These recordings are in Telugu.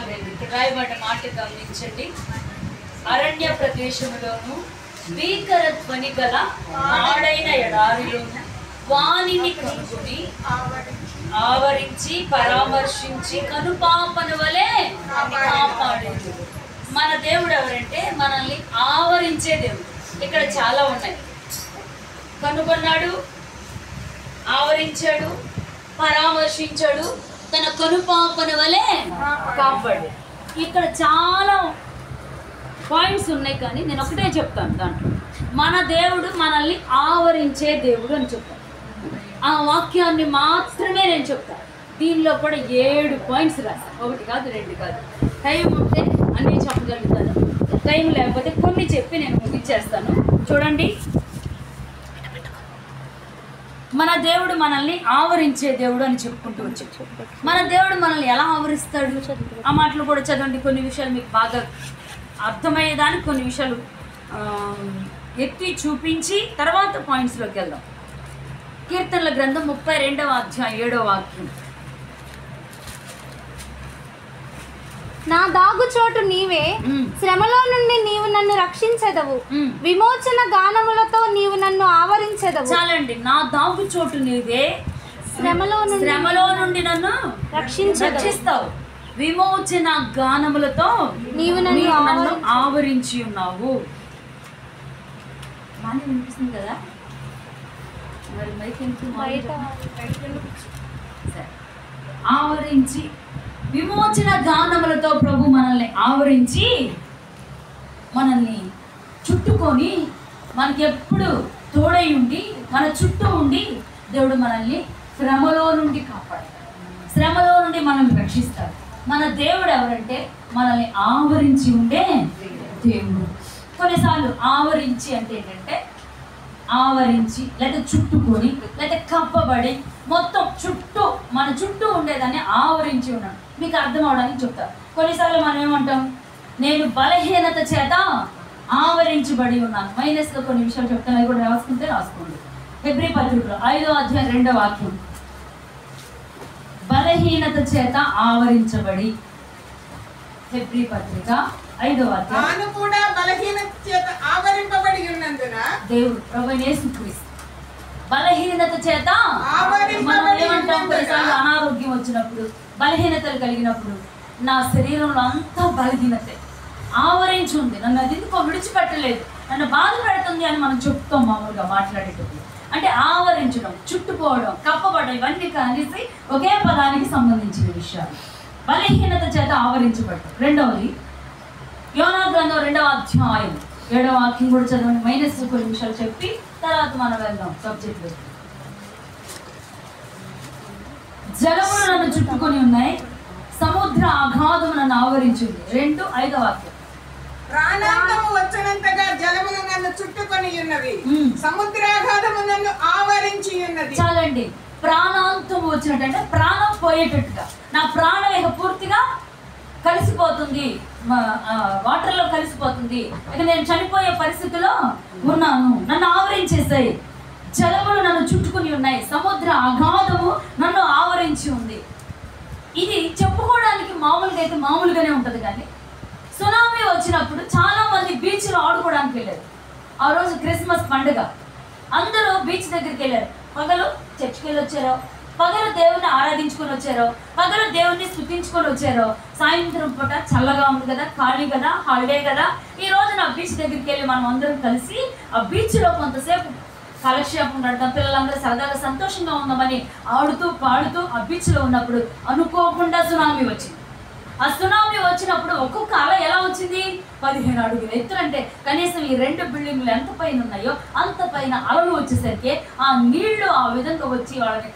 ఇక్కడ రాయబడ్డ మాట గమనించండి. అరణ్య ప్రదేశములోను భీకర ధ్వని గల ఆడైన ఎడారిలోను వాణిని కనుగొని ఆవరించి పరామర్శించి కనుపాపన వలె కాపాడేది. మన దేవుడు ఎవరంటే మనల్ని ఆవరించే దేవుడు. ఇక్కడ చాలా ఉన్నాయి. కనుగొన్నాడు, ఆవరించాడు, పరామర్శించాడు, తన కనుపాపన వలె కాపాడు. ఇక్కడ చాలా పాయింట్స్ ఉన్నాయి, కానీ నేను ఒకటే చెప్తాను. దాంట్లో మన దేవుడు మనల్ని ఆవరించే దేవుడు అని చెప్తాను. ఆ వాక్యాన్ని మాత్రమే నేను చెప్తాను. దీనిలో కూడా 7 పాయింట్స్ రాస్తాను. 1 కాదు, 2 కాదు. టైం ఉంటే అన్నీ చెప్పగలుగుతాను, టైం లేకపోతే కొన్ని చెప్పి నేను ముగించేస్తాను. చూడండి, మన దేవుడు మనల్ని ఆవరించే దేవుడు అని చెప్పుకుంటూ వచ్చాడు. మన దేవుడు మనల్ని ఎలా ఆవరిస్తాడు ఆ మాటలు కూడా చదవండి. కొన్ని విషయాలు మీకు బాగా అర్థమయ్యేదానికి కొన్ని విషయాలు ఎత్తి చూపించి తర్వాత పాయింట్స్లోకి వెళ్దాం. కీర్తనల గ్రంథం 32వ అధ్యాయం 7వ వాక్యం. నా దాగు చోటు నీవే, శ్రమలో నుండి నీవు నన్ను రక్షించెదవు, విమోచన గానములతో నీవు నన్ను ఆవరించెదవు. చాలండి. నా దాగు చోటు నీవే, శ్రమలో నుండి నన్ను రక్షిస్తావు, విమోచన గానములతో నీవు నన్ను ఆవరించి ఉన్నావు. బాగా వినిపిస్తుంది కదా? మరి ఆవరించి విమోచన గానములతో ప్రభు మనల్ని ఆవరించి మనల్ని చుట్టుకొని మనకి ఎప్పుడు తోడై ఉండి మన చుట్టూ ఉండి దేవుడు మనల్ని శ్రమలో నుండి కాపాడతాడు, శ్రమలో నుండి మనల్ని రక్షిస్తాడు. మన దేవుడు ఎవరంటే మనల్ని ఆవరించి ఉండే దేవుడు. కొన్నిసార్లు ఆవరించి అంటే ఏంటంటే ఆవరించి లేదా చుట్టుకొని లేదా కప్పబడి మొత్తం చుట్టూ మన చుట్టూ ఉండేదాన్ని ఆవరించి ఉన్నాడు. మీకు అర్థం అవడానికి చెప్తాను. కొన్నిసార్లు మనం ఏమంటాం, నేను బలహీనత చేత ఆవరించబడి ఉన్నాను. మైనస్లో కొన్ని విషయాలు చెప్తాను, అవి కూడా రాసుకుంటే రాసుకోండి. హెబ్రీ పత్రికలో 5వ అధ్యాయం 2వ వాక్యం. బలహీనత చేత ఆవరించబడి. హెబ్రీ పత్రిక 5వ అధ్యాయం. కూడా బలహీనత చేత ఆవరింపబడి ఉన్నందున దేవుడు ప్రభువైన యేసుక్రీస్తు బలహీనత చేత మనం ఏమంటాం, కొన్నిసార్లు అనారోగ్యం వచ్చినప్పుడు బలహీనతలు కలిగినప్పుడు నా శరీరంలో అంతా బలహీనతే ఆవరించి ఉంది, నన్ను అది ఎందుకో విడిచిపెట్టలేదు, నన్ను బాధ పెడుతుంది అని మనం చెప్తాం మామూలుగా మాట్లాడేటప్పుడు. అంటే ఆవరించడం, చుట్టుకోవడం, కప్పబడడం, ఇవన్నీ కలిసి ఒకే పదానికి సంబంధించిన విషయాలు. బలహీనత చేత ఆవరించబడటం. రెండవది యోనా గ్రంథం 2వ అధ్యాయం 7వ వాక్యం కూడా చదవండి. మైనస్ కొన్ని నిమిషాలు చెప్పి తర్వాత మనం వెళ్దాం సబ్జెక్ట్. జలములు నన్ను చుట్టుకొని ఉన్నాయి, సముద్ర అగాధము నన్ను ఆవరించింది. 2:5వ వాక్యం. ప్రాణాంతము వచ్చినంతగా జలములు నన్ను చుట్టుకొని ఉన్నవి, సముద్రాఘాతము నన్ను ఆవరించి ఉన్నది. చాలండి. ప్రాణాంతం వచ్చినట్టు ప్రాణం పోయేటట్టుగా, నా ప్రాణం ఇక పూర్తిగా కలిసిపోతుంది, వాటర్లో కలిసిపోతుంది, ఇక నేను చనిపోయే పరిస్థితిలో ఉన్నాను, నన్ను ఆవరించేసాయి. జలములు నన్ను చుట్టుకుని ఉన్నాయి, సముద్ర అగాధము నన్ను ఆవరించి ఉంది. ఇది చెప్పుకోవడానికి మామూలుగా అయితే మామూలుగానే ఉంటుంది, కానీ సునామీ వచ్చినప్పుడు చాలా మంది బీచ్లో ఆడుకోవడానికి వెళ్ళారు. ఆ రోజు క్రిస్మస్ పండుగ, అందరూ బీచ్ దగ్గరికి వెళ్ళారు. పగలు చర్చికి వెళ్ళి వచ్చారో, పగలు దేవుని ఆరాధించుకొని వచ్చారో, పగలు దేవుణ్ణి స్తుతించుకొని వచ్చారో, సాయంత్రం పూట చల్లగా ఉంది కదా, ఖాళీ కదా, హాలిడే కదా, ఈ రోజు నా బీచ్ దగ్గరికి వెళ్ళి మనం అందరం కలిసి ఆ బీచ్లో కొంతసేపు కాలక్షేపం నడతాం, పిల్లలందరూ సరదాగా సంతోషంగా ఉందామని ఆడుతూ పాడుతూ ఆ బీచ్లో ఉన్నప్పుడు అనుకోకుండా సునామీ వచ్చింది. ఆ సునామీ వచ్చినప్పుడు ఒక్కొక్క అల ఎలా వచ్చింది, 15 అడుగులు ఎత్తులంటే కనీసం ఈ 2 బిల్డింగ్లు ఎంత పైన ఉన్నాయో అంత పైన అలలు వచ్చేసరికి ఆ నీళ్లు ఆ విధంగా వచ్చి వాళ్ళని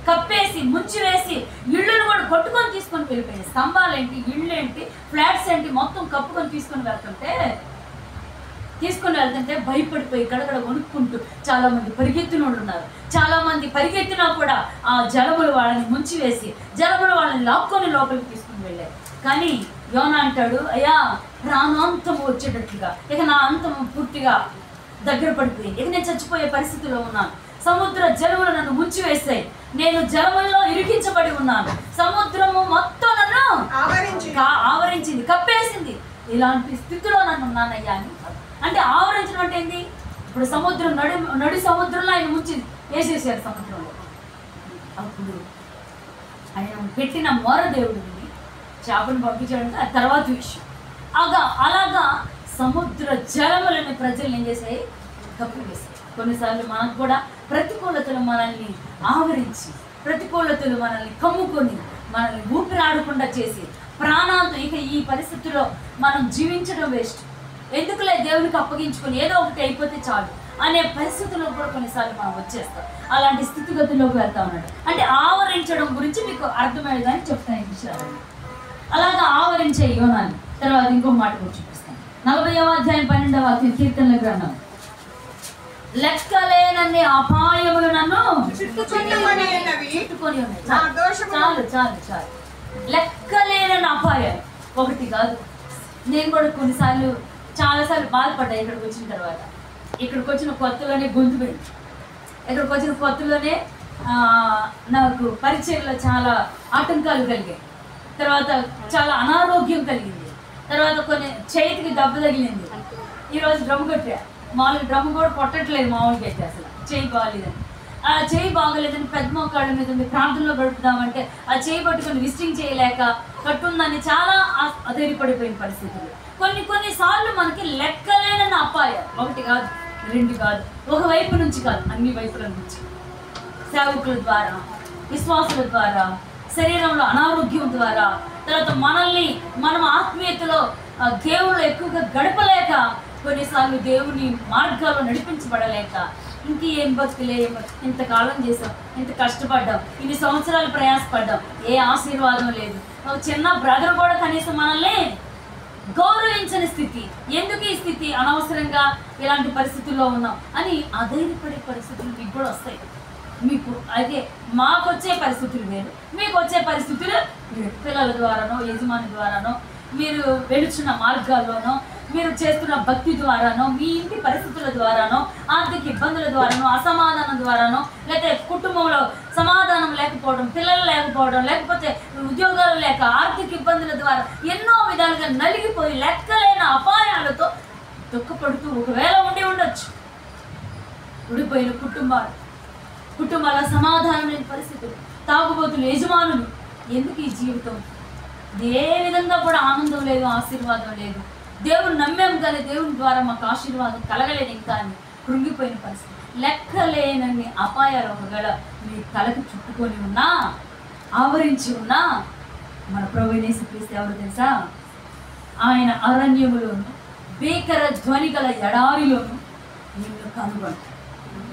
కప్పేసి ముంచివేసి ఇళ్ళను కూడా కొట్టుకొని తీసుకొని వెళ్ళిపోయింది. స్తంభాలేంటి, ఇళ్ళు ఏంటి, ఫ్లాట్స్ ఏంటి మొత్తం కప్పుకొని తీసుకొని వెళ్తుంటే భయపడిపోయి గడగడ వణుక్కుంటూ చాలా మంది పరిగెత్తిన వాళ్ళు ఉన్నారు. చాలా మంది పరిగెత్తినా కూడా ఆ జలములు వాళ్ళని ముంచివేసి జలములు వాళ్ళని లాక్కొని లోపలికి తీసుకుని వెళ్ళారు. కానీ యోనా అంటాడు, అయ్యా ప్రాణాంతము వచ్చేటట్లుగా, ఇక నా అంతము పూర్తిగా దగ్గర పడిపోయింది, ఇక నేను చచ్చిపోయే పరిస్థితిలో ఉన్నాను, సముద్ర జలములు నన్ను ముంచివేస్తాయి. నేను జలముల్లో ఇరికించబడి ఉన్నాను. సముద్రము మొత్తం నన్ను ఆవరించింది, కప్పేసింది. ఇలాంటి స్థితిలో నన్ను ఉన్నానయ్యా అని. అంటే ఆవరించడం అంటే ఏంటి? ఇప్పుడు సముద్రం నడి సముద్రంలో ఆయన ముంచి వేసేసారు సముద్రంలో. అప్పుడు ఆయన పెట్టిన మొర దేవుడు చేపను పంపించాడంటే ఆ తర్వాత విషయం. అలాగా సముద్ర జలములని ప్రజలు ఏం చేశాయి? కప్పివేశాయి. కొన్నిసార్లు మనకు కూడా ప్రతికూలతలు మనల్ని ఆవరించి, ప్రతికూలతలు మనల్ని కమ్ముకొని, మనల్ని ఊపిరాడకుండా చేసి ప్రాణాలతో ఇక ఈ పరిస్థితుల్లో మనం జీవించడం వేస్ట్, ఎందుకులే దేవునికి అప్పగించుకొని ఏదో ఒకటి అయిపోతే చాలు అనే పరిస్థితుల్లో కూడా కొన్నిసార్లు మనం వచ్చేస్తాం. అలాంటి స్థితిగతుల్లోకి వెళ్తా ఉన్నాడు. అంటే ఆవరించడం గురించి మీకు అర్థమయ్యేదని చెప్తాను ఈ విషయాలు. అలాగా ఆవరించే యోనాన్ని తర్వాత ఇంకో మాట కూడా చూపిస్తాను. 40వ అధ్యాయం 12వ వాక్యం కీర్తనల గ్రంథం. లెక్కలేనన్ని అపాయములు నన్ను చుట్టుకొని ఉన్నాయి. చాలు చాలు చాలు. లెక్కలేనన్ని అపాయాలు ఒకటి కాదు. నేను కూడా కొన్నిసార్లు చాలాసార్లు బాధపడ్డాను. ఇక్కడికి వచ్చిన తర్వాత, ఇక్కడికి వచ్చిన కొత్తలోనే గొంతు పోయింది. ఇక్కడికి వచ్చిన కొత్తలోనే నాకు పరిచయంలో చాలా ఆటంకాలు కలిగాయి. తర్వాత చాలా అనారోగ్యం కలిగింది. తర్వాత కొన్ని చేతికి దెబ్బ తగిలింది. ఈరోజు డ్రమ్ కొట్టా. మామూలుగా డ్రమ్ కూడా కొట్టట్లేదు మామూలుగా అయితే. అసలు చేయి బాగాలేదని, ఆ చేయి బాగలేదని పెద్ద మోకాళ్ళ మీద ఉంది ప్రాంతంలో గడుపుదామంటే ఆ చేయి పట్టుకొని విజిటింగ్ చేయలేక కట్టుందని చాలా అధైర్యపడిపోయిన పరిస్థితులు. కొన్నిసార్లు మనకి లెక్కలేనన్న అపాయం, ఒకటి కాదు రెండు కాదు, ఒకవైపు నుంచి కాదు, అన్ని వైపుల నుంచి. సేవకుల ద్వారా, విశ్వాసుల ద్వారా, శరీరంలో అనారోగ్యం ద్వారా, తర్వాత మనం ఆత్మీయతలో దేవుళ్ళు ఎక్కువగా గడపలేక, కొన్నిసార్లు దేవుని మార్గాల్లో నడిపించబడలేక, ఇంకేం బతుకులే, ఇంతకాలం చేసాం, ఇంత కష్టపడ్డాం, ఇన్ని సంవత్సరాలు ప్రయాసపడ్డాం, ఏ ఆశీర్వాదం లేదు. ఒక చిన్న బ్రదర్ కూడా కనీసం మనల్ని గౌరవించని స్థితి. ఎందుకు ఈ స్థితి? అనవసరంగా ఇలాంటి పరిస్థితుల్లో ఉన్నాం అని అధైర్యపడే పరిస్థితులు మీకు కూడా వస్తాయి. మీకు అయితే మాకు వచ్చే పరిస్థితులు వేరు, మీకు వచ్చే పరిస్థితులు పిల్లల ద్వారానో, యజమాని ద్వారానో, మీరు వెళుచున్న మార్గాల్లోనో, మీరు చేస్తున్న భక్తి ద్వారానో, మీ ఇంటి పరిస్థితుల ద్వారానో, ఆర్థిక ఇబ్బందుల ద్వారానో, అసమాధానం ద్వారానో, లేకపోతే కుటుంబంలో సమాధానం లేకపోవడం, పిల్లలు లేకపోవడం, లేకపోతే ఉద్యోగాలు లేక ఆర్థిక ఇబ్బందుల ద్వారా ఎన్నో విధాలుగా నలిగిపోయి లెక్కలేని అపాయాలతో దుఃఖపడుతూ ఒకవేళ ఉండొచ్చు. ఉడిపోయిన కుటుంబాల సమాధానం లేని పరిస్థితులు, తాగుబోతులు, యజమానులు. ఎందుకు ఈ జీవితం? ఏ విధంగా కూడా ఆనందం లేదు, ఆశీర్వాదం లేదు. దేవుని నమ్మాం కానీ దేవుని ద్వారా మాకు ఆశీర్వాదం కలగలేదు ఇంకా అని కృంగిపోయిన పరిస్థితి. లెక్కలేనన్ని అపాయాలు ఒకవేళ మీ తలకు చుట్టుకొని ఉన్నా, ఆవరించి ఉన్నా, మన ప్రభువైన యేసుక్రీస్తు ఎవరు తెలుసా? ఆయన అరణ్యములోను భీకర ధ్వని గల ఎడారిలోను నిన్ను కనుగొంటాడు,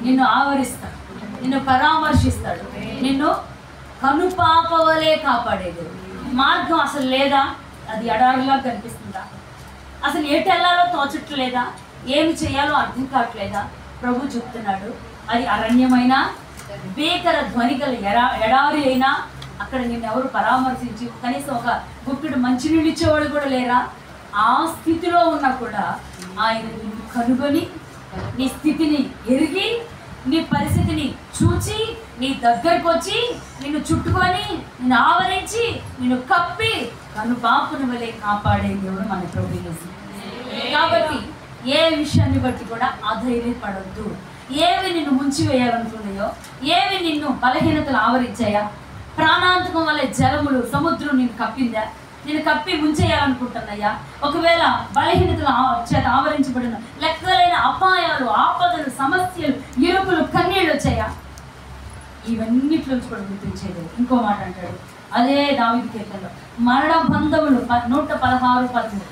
నిన్ను ఆవరిస్తాడు, నిన్ను పరామర్శిస్తాడు, నిన్ను కనుపాపవలే కాపాడేది. మార్గం అసలు లేదా? అది ఎడారిలా కనిపిస్తుందా? అసలు ఎటు వెళ్ళాలో తోచట్లేదా? ఏమి చేయాలో అర్థం కావట్లేదా? ప్రభు చెప్తున్నాడు, అది అరణ్యమైనా, భీకర ధ్వని గల ఎడారి అయినా, అక్కడ నిన్నెవరు పరామర్శించి కనీసం ఒక గుప్పిడు మంచినీళ్ళు ఇచ్చేవాళ్ళు కూడా లేరా? ఆ స్థితిలో ఉన్నా కూడా ఆయన నిన్ను కనుగొని, నీ స్థితిని ఎరిగి, నీ పరిస్థితిని చూచి, నీ దగ్గరకు వచ్చి, నిన్ను చుట్టుకొని, నిన్ను ఆవరించి, నిన్ను కప్పి కనుపాపుని వలె కాపాడే దేవుడు మన ప్రభువు యేసు. కాబట్టి ఏ విషయాన్ని బట్టి కూడా అధైర్యపడద్దు. ఏవి నిన్ను ముంచివేయాలనుకున్నాయో, ఏవి నిన్ను బలహీనతలు ఆవరించాయా, ప్రాణాంతకం వల్ల జలములు, సముద్రం నిన్ను కప్పిందా, నేను కప్పి ముంచేయాలనుకుంటున్నాయా, ఒకవేళ బలహీనతలు చేత ఆవరించబడిన లెక్కలైన అపాయాలు, ఆపదలు, సమస్యలు, ఇరుకులు, కన్నీళ్ళు వచ్చాయా, ఇవన్నిట్లోంచి కూడా గుర్తించేది. ఇంకో మాట అంటాడు, అదే దావీదు కీర్తనలో, మరణ బంధములు 116:13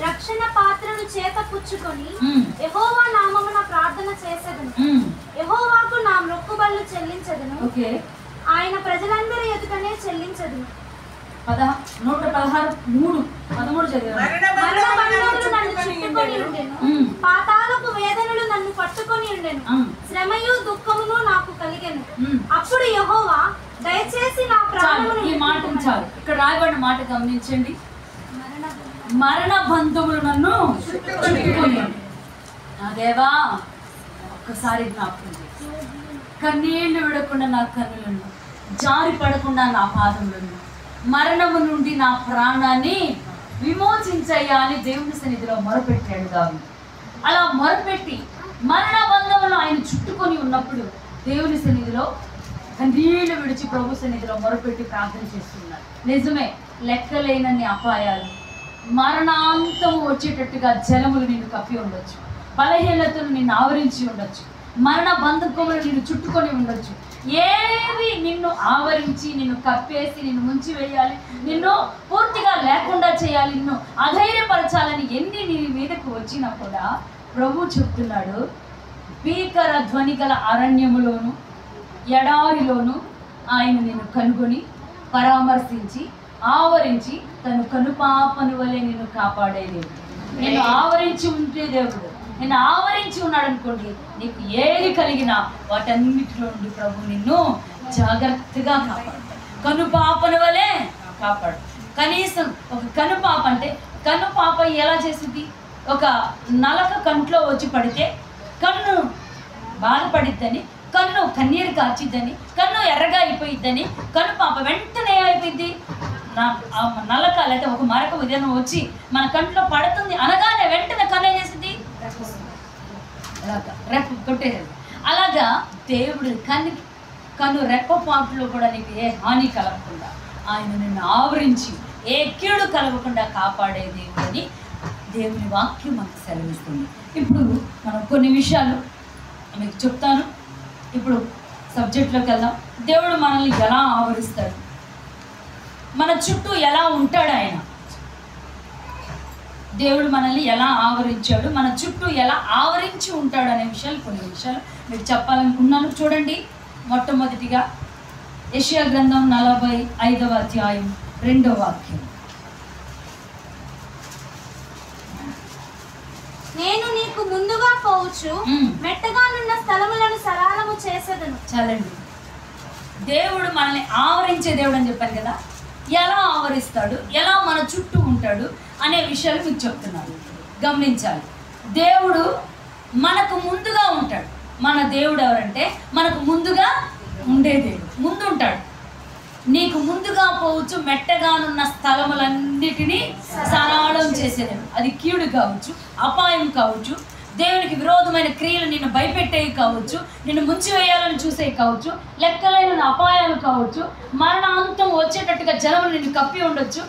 రక్షణ పాత్రను చేత పుచ్చుకొని యెహోవా నామమున ప్రార్థన చేసేదను, యెహోవాకు నా మొక్కుబళ్ళు చెల్లించెదను, ఆయన ప్రజలందరి ఎదుటనే చెల్లించెదను. 116:13 చదివాను. మరణబంధములు నన్ను చుట్టుకొని ఉండెను, పాతాళపు వేదనలు నన్ను పట్టుకొని ఉండెను, శ్రమయు దుఃఖమును నాకు కలిగెను. అప్పుడు యెహోవా దయచేసి నా ప్రాణమును. ఈ మాట చాలు. ఇక్కడ రాయబడిన మాట గమనించండి. మరణ బంధములు నన్ను చుట్టుకొని. నా దేవా ఒక్కసారి జ్ఞాపకం చేసి, కన్నీళ్లు విడకుండా నా కన్నులను, జారి పడకుండా నా పాదములను, మరణము నుండి నా ప్రాణాన్ని విమోచించయ్యా అని దేవుని సన్నిధిలో మొరపెట్టాడు దావీదు. అలా మొరపెట్టి మరణ బంధంలో ఆయన చుట్టుకొని ఉన్నప్పుడు దేవుని సన్నిధిలో కన్నీళ్లు విడిచి ప్రభు సన్నిధిలో మొరపెట్టి ప్రార్థన చేస్తున్నారు. నిజమే, లెక్కలేనన్ని అపాయాలు, మరణాంతము వచ్చేటట్టుగా జలములు నిన్ను కప్పి ఉండొచ్చు, బలహీనతలు నిన్ను ఆవరించి ఉండొచ్చు, మరణ బంధకములు నిన్ను చుట్టుకొని ఉండొచ్చు. ఏవి నిన్ను ఆవరించి నిన్ను కప్పేసి నిన్ను ముంచి వేయాలి, నిన్ను పూర్తిగా లేకుండా చేయాలి, నిన్ను అధైర్యపరచాలని ఎన్ని నీ మీదకు వచ్చినా కూడా ప్రభు చెప్తున్నాడు, భీకర ధ్వని గల అరణ్యములోను ఎడారిలోను ఆయన నిన్ను కనుగొని పరామర్శించి ఆవరించి తను కనుపాపను వలె నిన్ను కాపాడే దేవుడు. నేను ఆవరించి ఉంటే దేవుడు నిన్ను ఆవరించి ఉన్నాడు అనుకోండి, నీకు ఏది కలిగినా వాటన్నిటిలో నుండి ప్రభు నిన్ను జాగ్రత్తగా కాపాడు, కనుపాపన వలె కాపాడు. కనీసం ఒక కనుపాప అంటే, కనుపాప ఎలా చేసింది? ఒక నలక కంట్లో వచ్చి పడితే కన్ను బాధపడిద్దని, కన్ను కన్నీరు కార్చిద్దని, కన్ను ఎర్రగా అయిపోయిద్దని కనుపాప వెంటనే అయిపోయింది. నలక లేకపోతే ఒక మరక ఉదయం వచ్చి మన కంట్లో పడుతుంది అనగానే వెంటనే కన్ను ఏం చేసింది? రెప్ప కొట్టేది. అలాగా దేవుడు కన్ను రెప్పపాటులో కూడా నీకు ఏ హాని కలగకుండా ఆయన నిన్ను ఆవరించి ఏ కీడు కలగకుండా కాపాడే దేవుడిని దేవుని వాక్యం మనకు సెలవిస్తుంది. ఇప్పుడు మనం కొన్ని విషయాలు మీకు చెప్తాను. ఇప్పుడు సబ్జెక్ట్లోకి వెళ్దాం. దేవుడు మనల్ని ఎలా ఆవరిస్తాడు, మన చుట్టూ ఎలా ఉంటాడు, ఆయన దేవుడు మనల్ని ఎలా ఆవరించాడు, మన చుట్టూ ఎలా ఆవరించి ఉంటాడు అనే విషయాలు కొన్ని విషయాలు మీకు చెప్పాలనుకున్నాను. చూడండి, మొట్టమొదటిగా యెషయా గ్రంథం 45వ అధ్యాయం 2వ వాక్యం. నేను నీకు ముందుగా పోవచ్చు, మెట్టగానున్న స్థలములను సరళము చేసేదను. చాలండి, దేవుడు మనల్ని ఆవరించే దేవుడు అని చెప్పాను కదా. ఎలా ఆవరిస్తాడు, ఎలా మన చుట్టూ ఉంటాడు అనే విషయాలు మీకు చెప్తున్నాను. గమనించాలి, దేవుడు మనకు ముందుగా ఉంటాడు. మన దేవుడు ఎవరంటే మనకు ముందుగా ఉండే దేవుడు, ముందు ఉంటాడు. నీకు ముందుగా పోవచ్చు, మెట్టగానున్న స్థలములన్నిటినీ సరళం చేసేదేవుడు. అది కీడు కావచ్చు, అపాయం కావచ్చు, దేవునికి విరోధమైన క్రియలు నిన్ను భయపెట్టేవి కావచ్చు, నిన్ను ముంచివేయాలని చూసేవి కావచ్చు, లెక్కలేని అపాయాలు కావచ్చు, మరణాంతం వచ్చేటట్టుగా జలములు నిన్ను కప్పి ఉండొచ్చు.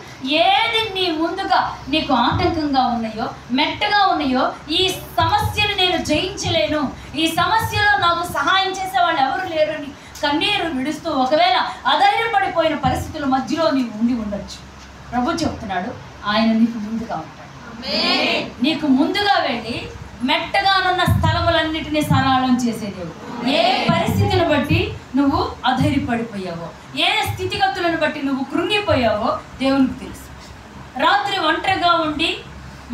ఏది నీ ముందుగా నీకు ఆటంకంగా ఉన్నాయో, మెట్టగా ఉన్నాయో, ఈ సమస్యను నేను జయించలేను, ఈ సమస్యలో నాకు సహాయం చేసే వాళ్ళు ఎవరు లేరు అని కన్నీరు విడుస్తూ ఒకవేళ అధైర్యపడిపోయిన పరిస్థితుల మధ్యలో నీవు ఉండి ఉండొచ్చు. ప్రభు చెప్తున్నాడు, ఆయన నీకు ముందుగా ఉంటాడు. నీకు ముందుగా వెళ్ళి మెట్టగానున్న స్థలములన్నిటినీ సరళం చేసేదేవు. ఏ పరిస్థితిని బట్టి నువ్వు అధైర్యపడిపోయావో, ఏ స్థితిగతులను బట్టి నువ్వు కృంగిపోయావో దేవునికి తెలుసు. రాత్రి ఒంటరిగా ఉండి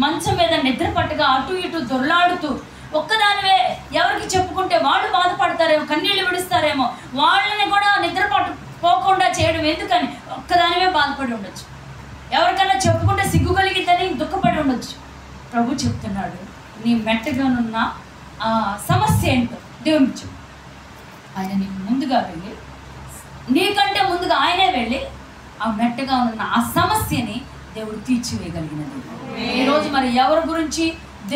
మంచం మీద నిద్ర పట్టగా అటు ఇటు దొర్లాడుతూ ఒక్కదానివే ఎవరికి చెప్పుకుంటే వాళ్ళు బాధపడతారేమో, కన్నీళ్ళు విడుస్తారేమో, వాళ్ళని కూడా నిద్ర పోకుండా చేయడం ఎందుకని ఒక్కదానివే బాధపడి ఉండొచ్చు. ఎవరికైనా చెప్పుకుంటే సిగ్గు కలిగిద్దని దుఃఖపడి ఉండొచ్చు. ప్రభు చెప్తున్నాడు, నీ మెట్టగానున్న ఆ సమస్య ఏంటో దేవునికి చెప్పు. ఆయన నీకు ముందుగా వెళ్ళి, నీకంటే ముందుగా ఆయనే వెళ్ళి ఆ మెట్టగా ఉన్న ఆ సమస్యని దేవుడు తీర్చివేయగలిగినది. ఈరోజు మరి ఎవరి గురించి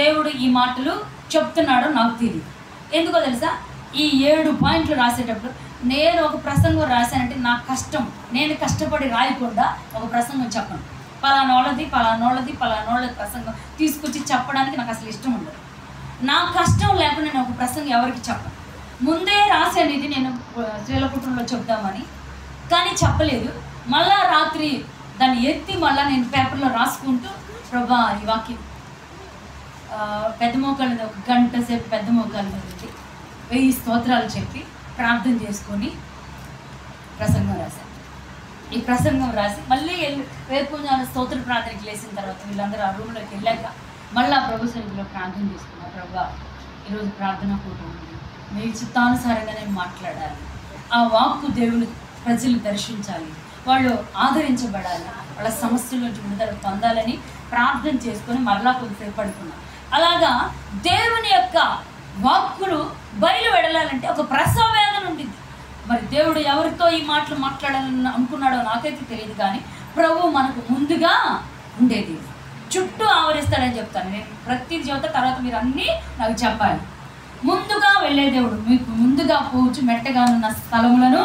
దేవుడు ఈ మాటలు చెప్తున్నాడో నాకు తెలియదు. ఎందుకో తెలుసా, ఈ 7 పాయింట్లు రాసేటప్పుడు నేను ఒక ప్రసంగం రాశానంటే నా కష్టం, నేను కష్టపడి రాయకుండా ఒక ప్రసంగం చెప్పను. పలానోళ్ళది ప్రసంగం తీసుకొచ్చి చెప్పడానికి నాకు అసలు ఇష్టం ఉండదు. నా కష్టం లేకుండా నేను ఒక ప్రసంగం ఎవరికి చెప్పను. ముందే రాశాను ఇది నేను స్త్రీల కుటుంబంలో చెప్దామని, కానీ చెప్పలేదు. మళ్ళా రాత్రి దాన్ని ఎత్తి మళ్ళీ నేను పేపర్లో రాసుకుంటూ ప్రభా ఈ వాక్యం పెద్ద మోకాళ్ళ మీద 1 గంట సేపు పెద్ద మోకాళ్ళ మీద 1000 స్తోత్రాలు చెప్పి ప్రార్థన చేసుకొని ప్రసంగం రాశాను. ఈ ప్రసంగం రాసి మళ్ళీ వేపుంజాన స్తోత్ర ప్రార్థనకి లేచిన తర్వాత వీళ్ళందరూ ఆ రూమ్లోకి వెళ్ళాక మళ్ళీ ఆ ప్రభు సన్నిధిలో ప్రార్థన చేసుకున్నాను. ప్రభా ఈరోజు ప్రార్థన కూడా ఉంది, మీ చిత్తానుసారంగా నేను మాట్లాడాలి, ఆ వాక్కు దేవుని ప్రజలు దర్శించాలి, వాళ్ళు ఆదరించబడాలి, వాళ్ళ సమస్యల నుంచి విడుదల పొందాలని ప్రార్థన చేసుకొని మరలా కొంతసేపు పడుకున్నాం. అలాగా దేవుని యొక్క వాక్కులు బయలు వెడలాలంటే ఒక ప్రసవ వేదన ఉండింది. మరి దేవుడు ఎవరితో ఈ మాటలు మాట్లాడాలని అనుకున్నాడో నాకైతే తెలియదు, కానీ ప్రభు మనకు ముందుగా ఉండేది, చుట్టూ ఆవరిస్తాడని చెప్తాను. నేను ప్రతిదీ చెబుతా, తర్వాత మీరు అన్నీ నాకు చెప్పాలి. ముందుగా వెళ్ళే దేవుడు మీకు ముందుగా పోవచ్చు మెట్టగానున్న స్థలములను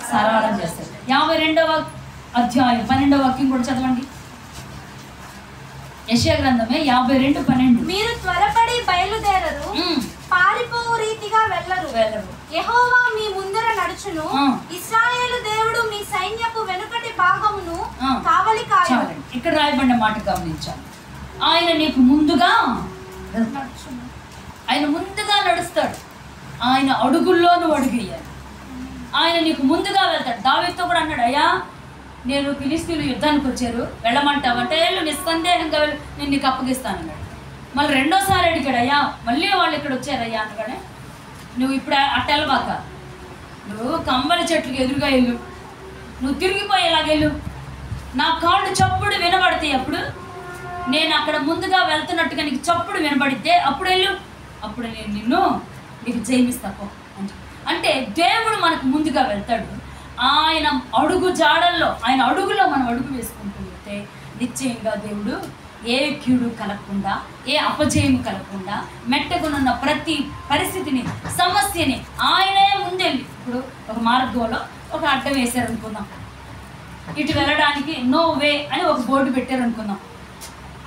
సరళం చేస్తాడు. 52వ అధ్యాయం 12వ వాక్యం కూడా చదవండి. యెషయా గ్రంథమే 52:12. మీరు త్వరపడి బయలుదేరరు, పారిపోవు రీతిగా వెళ్ళరు. యెహోవా మీ ముందర నడుచును, ఇశ్రాయేలు దేవుడు మీ సైన్యపు వెనుకటి భాగమును కావలి కాయాలి. ఇక్కడ రాయబడిన మాట గమనించాలి. ఆయన నీకు ముందుగా ఆయన ముందుగా నడుస్తాడు. ఆయన అడుగుల్లోనూ అడుగేయాలి. ఆయన నీకు ముందుగా వెళ్తాడు. దావీదుతో కూడా అన్నాడు, అయ్యా నేను ఫిలిష్తీయులు యుద్ధానికి వచ్చారు, వెళ్ళమంటావంటే వెళ్ళు, నిస్సందేహంగా వెళ్ళి నేను నీకు అప్పగిస్తాను అన్నాడు. మళ్ళీ రెండోసారి అడిగాడు, అయ్యా మళ్ళీ వాళ్ళు ఇక్కడ వచ్చారయ్యా అనగానే, నువ్వు ఇప్పుడు అట్టెళ్ళబాక, నువ్వు కంబలి చెట్లకు ఎదురుగా వెళ్ళు, నువ్వు తిరిగిపోయేలాగెళ్ళు, నా కాళ్ళు చప్పుడు వినబడతాయి, అప్పుడు నేను అక్కడ ముందుగా వెళ్తున్నట్టుగా నీకు చప్పుడు వినబడితే అప్పుడు వెళ్ళు, అప్పుడు నేను నీకు జయమిస్తాను అని. అంటే దేవుడు మనకు ముందుగా వెళ్తాడు. ఆయన అడుగు జాడల్లో, ఆయన అడుగులో మనం అడుగు వేసుకుంటూ వెళ్తే నిశ్చయంగా దేవుడు ఏ కీడు కలగకుండా, ఏ అపజయము కలగకుండా, మెట్టకునున్న ప్రతి పరిస్థితిని, సమస్యని ఆయనే ముందెళ్ళి, ఇప్పుడు ఒక మార్గంలో ఒక అడ్డం వేశారనుకుందాం, ఇటు వెళ్ళడానికి నో వే అని ఒక బోర్డు పెట్టారనుకుందాం,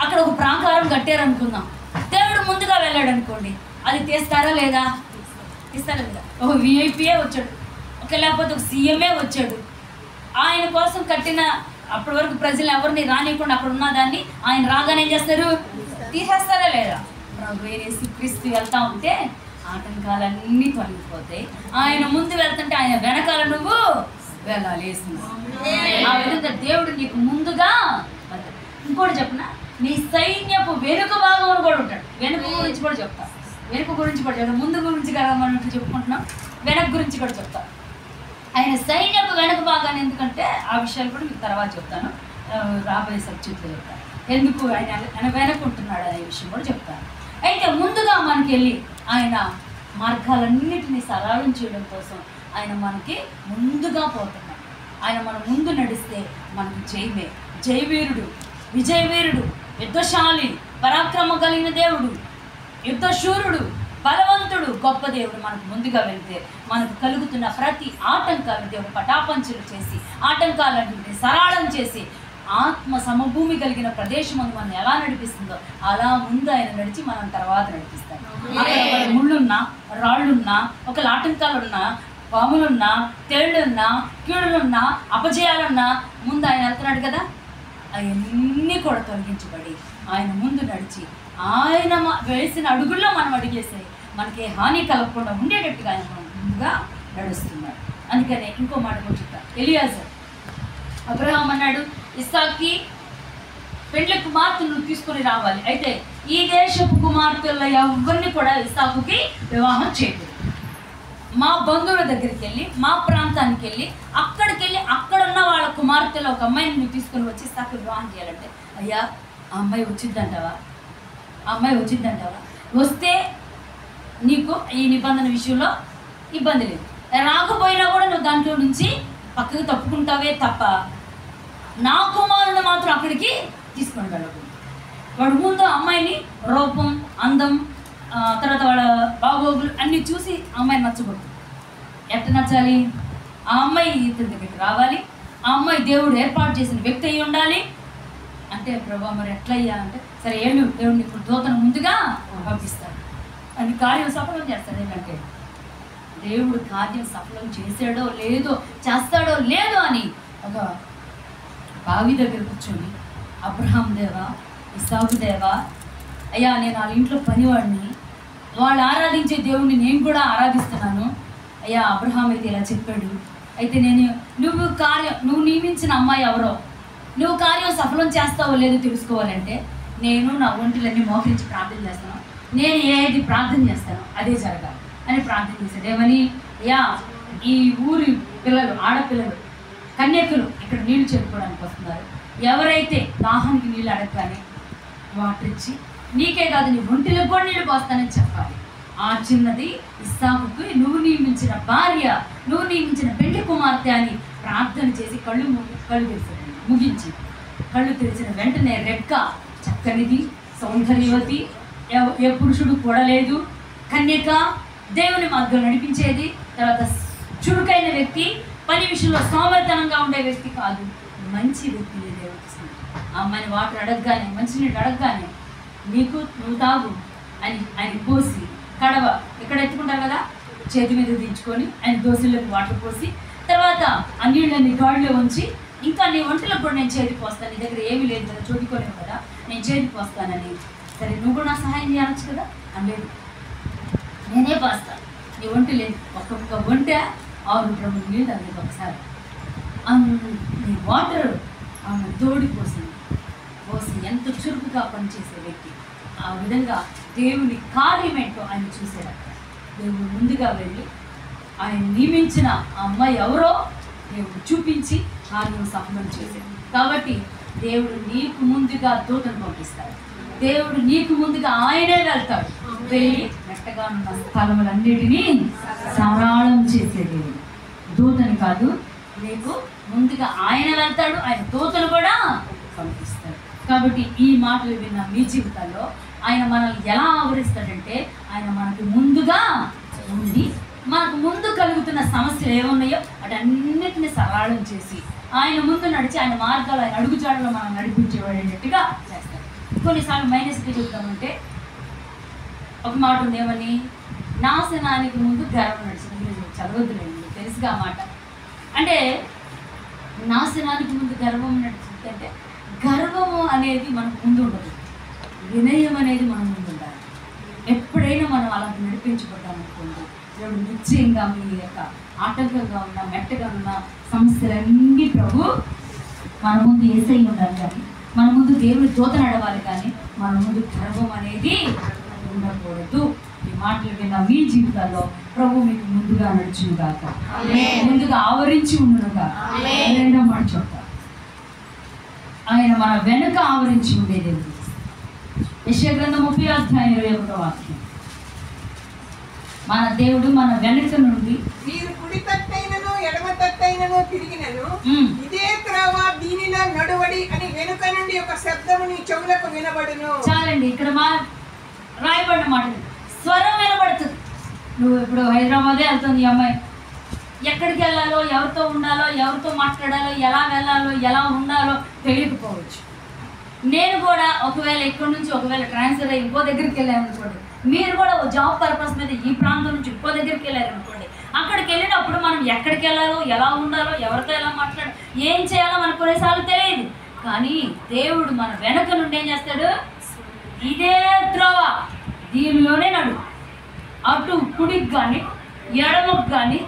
అక్కడ ఒక ప్రాకారం కట్టారనుకుందాం, దేవుడు ముందుగా వెళ్ళాడు అనుకోండి, అది తీస్తారా లేదా? తీస్తారా లేదా? ఒక విఐపియే వచ్చాడు, లేకపోతే ఒక సీఎంఏ వచ్చాడు, ఆయన కోసం కట్టిన, అప్పటి వరకు ప్రజలు ఎవరిని రానియకుండా అక్కడ ఉన్నదాన్ని ఆయన రాగానే ఏం చేస్తారు? తీసేస్తారా లేదా? వేరే క్రీస్తు వెళ్తా ఉంటే ఆటంకాలన్నీ తొలగిపోతాయి. ఆయన ముందు వెళ్తుంటే ఆయన వెనకాల నువ్వు వెళ్ళాలి. ఆ విధంగా దేవుడు నీకు ముందుగా. ఇంకోటి చెప్పనా, నీ సైన్యపు వెనుక భాగం కూడా ఉంటాడు. వెనుక గురించి కూడా చెప్తా, వెనుక గురించి కూడా చెప్తాను, ముందు గురించి కదా మనం చెప్పుకుంటున్నాం, వెనక గురించి కూడా చెప్తా. ఆయన సైన్యపు వెనక భాగాన్ని, ఎందుకంటే ఆ విషయాలు కూడా మీకు తర్వాత చెప్తాను, రాబోయే సబ్జెక్టులో చెప్తాను, ఎందుకు ఆయన వెనకుంటున్నాడు అనే విషయం కూడా చెప్తాను. అయితే ముందుగా మనకి వెళ్ళి ఆయన మార్గాలన్నిటినీ సరళం చేయడం కోసం ఆయన మనకి ముందుగా పోతున్నాడు. ఆయన మన ముందు నడిస్తే మనకు జయమే. జయవీరుడు, విజయవీరుడు, యుద్ధశాలి, పరాక్రమ కలిగిన దేవుడు, యుద్ధశూరుడు, బలవంతుడు, గొప్ప దేవుడు మనకు ముందుగా వెళ్తే మనకు కలుగుతున్న ప్రతి ఆటంకాలను దేవుడు పటాపంచలు చేసి, ఆటంకాలన్నింటినీ సరళం చేసి, ఆత్మ సమభూమి కలిగిన ప్రదేశం అని మనం ఎలా నడిపిస్తుందో అలా ముందు ఆయన నడిచి మనం తర్వాత నడిపిస్తాం. అక్కడ ముళ్ళున్నా, రాళ్ళున్నా, ఒకళ్ళ ఆటంకాలున్నా, పాములున్నా, తేళ్లున్నా, కీడులున్నా, అపజయాలున్నా ముందు ఆయన వెళ్తున్నాడు కదా, అవన్నీ కూడా తొలగించబడి ఆయన ముందు నడిచి ఆయన వేసిన అడుగుల్లో మనం అడిగేసాయి మనకి హాని కలగకుండా ఉండేటట్టుగా ఆయన ముందుగా నడుస్తున్నాడు. అందుకనే ఇంకో మాట కూడా చెప్తా. ఎలియాజర్, అబ్రహాం అన్నాడు, ఇస్సాక్కి పెండ్లి కుమార్తెను తీసుకొని రావాలి, అయితే ఈ దేశపు కుమార్తెల ఎవరిని కూడా ఇస్సాకుకి వివాహం చేయకూడదు. మా బంధువుల దగ్గరికి వెళ్ళి, మా ప్రాంతానికి వెళ్ళి, అక్కడికి వెళ్ళి అక్కడున్న వాళ్ళ కుమార్తెలో ఒక అమ్మాయిని నువ్వు తీసుకొని వచ్చి ఇస్సాకు వివాహం చేయాలంటే, అయ్యా ఆ అమ్మాయి వచ్చిద్దంటావా? ఆ అమ్మాయి వచ్చిద్దంటావా? వస్తే నీకు ఈ నిబంధన విషయంలో ఇబ్బంది లేదు, రాకపోయినా కూడా నువ్వు దాంట్లో నుంచి పక్కకు తప్పుకుంటావే తప్ప నా కుమారుని మాత్రం అక్కడికి తీసుకొని వెళ్ళకూడదు. వాడు ముందు అమ్మాయిని రూపం, అందం, తర్వాత వాళ్ళ బాగోగులు అన్నీ చూసి అమ్మాయిని నచ్చకూడదు. ఎట్లా నచ్చాలి? ఆ అమ్మాయి ఇతని దగ్గరికి రావాలి, ఆ అమ్మాయి దేవుడు ఏర్పాటు చేసిన వ్యక్తి అయి ఉండాలి. అంటే ప్రభా మరి ఎట్లయ్యా అంటే, సరే ఏళ్ళు దేవుడిని ఇప్పుడు దూతను ముందుగా పంపిస్తాడు అని కార్యం సఫలం చేస్తాడు. ఏంటంటే దేవుడు కార్యం సఫలం చేసాడో లేదో, చేస్తాడో లేదో అని ఒక బావి దగ్గర కూర్చొని, అబ్రహాం దేవా, ఇస్సాకు దేవా, అయ్యా నేను వాళ్ళ ఇంట్లో పనివాడిని, వాళ్ళు ఆరాధించే దేవుడిని నేను కూడా ఆరాధిస్తున్నాను, అయ్యా అబ్రహాం అయితే ఇలా చెప్పాడు, అయితే నువ్వు నియమించిన అమ్మాయి ఎవరో, నువ్వు కార్యం సఫలం చేస్తావో లేదో తెలుసుకోవాలంటే నేను నా ఒంటిలన్నీ మోకరించి ప్రార్థన చేస్తాను, నేను ఏది ప్రార్థన చేస్తాను అదే జరగాలి అని ప్రార్థన చేశాడు. ఏమని? అయ్యా ఈ ఊరి పిల్లలు, ఆడపిల్లలు కన్యకులు ఇక్కడ నీళ్లు చెప్పుకోవడానికి వస్తున్నారు. ఎవరైతే దాహానికి నీళ్ళు అడగగానే వాటర్ ఇచ్చి నీకే కాదు నీ ఒంటిలకు కూడా నీళ్ళు పోస్తానని చెప్పాలి. ఆ చిన్నది ఇస్సాకుకు నువ్వు నియమించిన భార్య, నువ్వు నియమించిన పెళ్లి కుమార్తె అని ప్రార్థన చేసి కళ్ళు తెరిచాడు. ముగించి కళ్ళు తెరిచిన వెంటనే రెక్క చక్కనిది, సౌందర్యవతి, ఏ పురుషుడు కూడలేదు, కన్యక, దేవుని మార్గం నడిపించేది, తర్వాత చురుకైన వ్యక్తి, పని విషయంలో సోమరితనంగా ఉండే వ్యక్తి కాదు, మంచి వ్యక్తిని దేవుడు ఇస్తున్నాడు. ఆ అమ్మాయిని వాటర్ అడగగానే, మంచినీళ్ళు అడగగానే నువ్వు తాగు అని ఆయన పోసి కడవ ఇక్కడ ఎత్తుకుంటారు కదా, చేతి మీద దించుకొని ఆయన దోశలోకి వాటర్ పోసి తర్వాత ఆ నీళ్ళని గాడిలో ఉంచి ఇంకా నీ ఒంటిలో కూడా నేను చేతి పోస్తాను, నీ దగ్గర ఏమీ లేదు కదా, చూడుకోలేము కదా, నేను చేతి పోస్తానని. సరే నువ్వు కూడా నా సహాయం చేయవచ్చు కదా అనలేదు. నేనే పోస్తాను, నీ ఒంటి లేదు, ఒక్కొక్క ఒంట 6 డ్రమ్ములు నీళ్ళు తగ్గదు. ఒకసారి నీ వాటర్ ఆమె తోడి పోసి ఎంత చురుకుగా పనిచేసే వ్యక్తి. ఆ విధంగా దేవుని కార్యమేంటో ఆయన చూశాడు. దేవుడు ముందుగా వెళ్ళి ఆయన నియమించిన ఆ అమ్మాయి ఎవరో దేవుడు చూపించి కార్యం సఫలం చేశాడు. కాబట్టి దేవుడు నీకు ముందుగా దూతను పంపిస్తాడు. దేవుడు నీకు ముందుగా ఆయనే వెళ్తాడు. వెళ్ళి మెట్టగా ఉన్న స్థలములన్నిటినీ సరళం చేసే దేవుడు. దూతను కాదు, నీకు ముందుగా ఆయన వెళ్తాడు, ఆయన దూతను కూడా పంపిస్తాడు. కాబట్టి ఈ మాటలు విన్న మీ జీవితాల్లో ఆయన మనల్ని ఎలా ఆవరిస్తాడంటే ఆయన మనకు ముందుగా ఉండి మనకు ముందు కలుగుతున్న సమస్యలు ఏమున్నాయో వాటన్నిటిని సరళం చేసి ఆయన ముందు నడిచి ఆయన మార్గాలు ఆయన అడుగుజాడలో మనం నడిపించేవాడేటట్టుగా చేస్తాడు. కొన్నిసార్లు మైనస్కి చూద్దామంటే ఒక మాట ఉంది, ఏమని, నాశనానికి ముందు గర్వం నడిచింది. మీరు చదవద్దులేండి, తెలుసుగా ఆ మాట. అంటే నాశనానికి ముందు గర్వం నడిచింది అంటే గర్వము అనేది మనకు ముందు ఉండదు, వినయం అనేది మన ముందు ఉండాలి. ఎప్పుడైనా మనం అలా నడిపించబడ్డామనుకోండి, దేవుడు నిశ్చయంగా మీ యొక్క ఆటంకంగా ఉన్న మెట్టగా ఉన్న సమస్యలన్నీ ప్రభు మన ముందు ఏసై ఉండాలి, కానీ మన ముందు దేవుని దూత నడవాలి, కానీ మన ముందు గర్వం అనేది ఉండకూడదు. ఈ మాటలు విన్న మీ జీవితాల్లో ప్రభు మీకు ముందుగా నడుచునుగాక, ముందుగా ఆవరించి ఉండునుగా. రెండో మాట చెప్తా, ఆయన మన వెనుక ఆవరించి ఉండే దేవుడు. యెషయా గ్రంథం 30:21 వాక్యం. మన దేవుడు మన వెనుక నుండి మీరు కుడి తట్టైనను ఎడమ తట్టైనను తిరిగినను ఇదే త్రోవ దీనిలో నడువడి అని వెనుక నుండి ఒక శబ్దము నీ చెవులకు వినబడును. చాలండి, ఇక్కడ రాయబడిన మాట స్వరం వినబడుతుంది. నువ్వు ఇప్పుడు హైదరాబాదే వెళ్తుంది ఈ అమ్మాయి, ఎక్కడికి వెళ్ళాలో, ఎవరితో ఉండాలో, ఎవరితో మాట్లాడాలో, ఎలా వెళ్ళాలో, ఎలా ఉండాలో తెలియకపోవచ్చు. నేను కూడా ఒకవేళ ఇక్కడి నుంచి ట్రాన్స్ఫర్ అయ్యి ఇంకో దగ్గరికి వెళ్ళామనుకోండి, మీరు కూడా జాబ్ పర్పస్ మీద ఈ ప్రాంతం నుంచి ఇంకో దగ్గరికి వెళ్ళారనుకోండి, అక్కడికి వెళ్ళినప్పుడు మనం ఎక్కడికి వెళ్ళాలో, ఎలా ఉండాలో, ఎవరితో ఎలా మాట్లాడాలో, ఏం చేయాలో మనకు కొన్నిసార్లు తెలియదు. కానీ దేవుడు మన వెనక నుండి ఏం చేస్తాడు, ఇదే త్రోవ దీనిలోనే నడు, అటు కుడికి కానీ ఎడమకు కానీ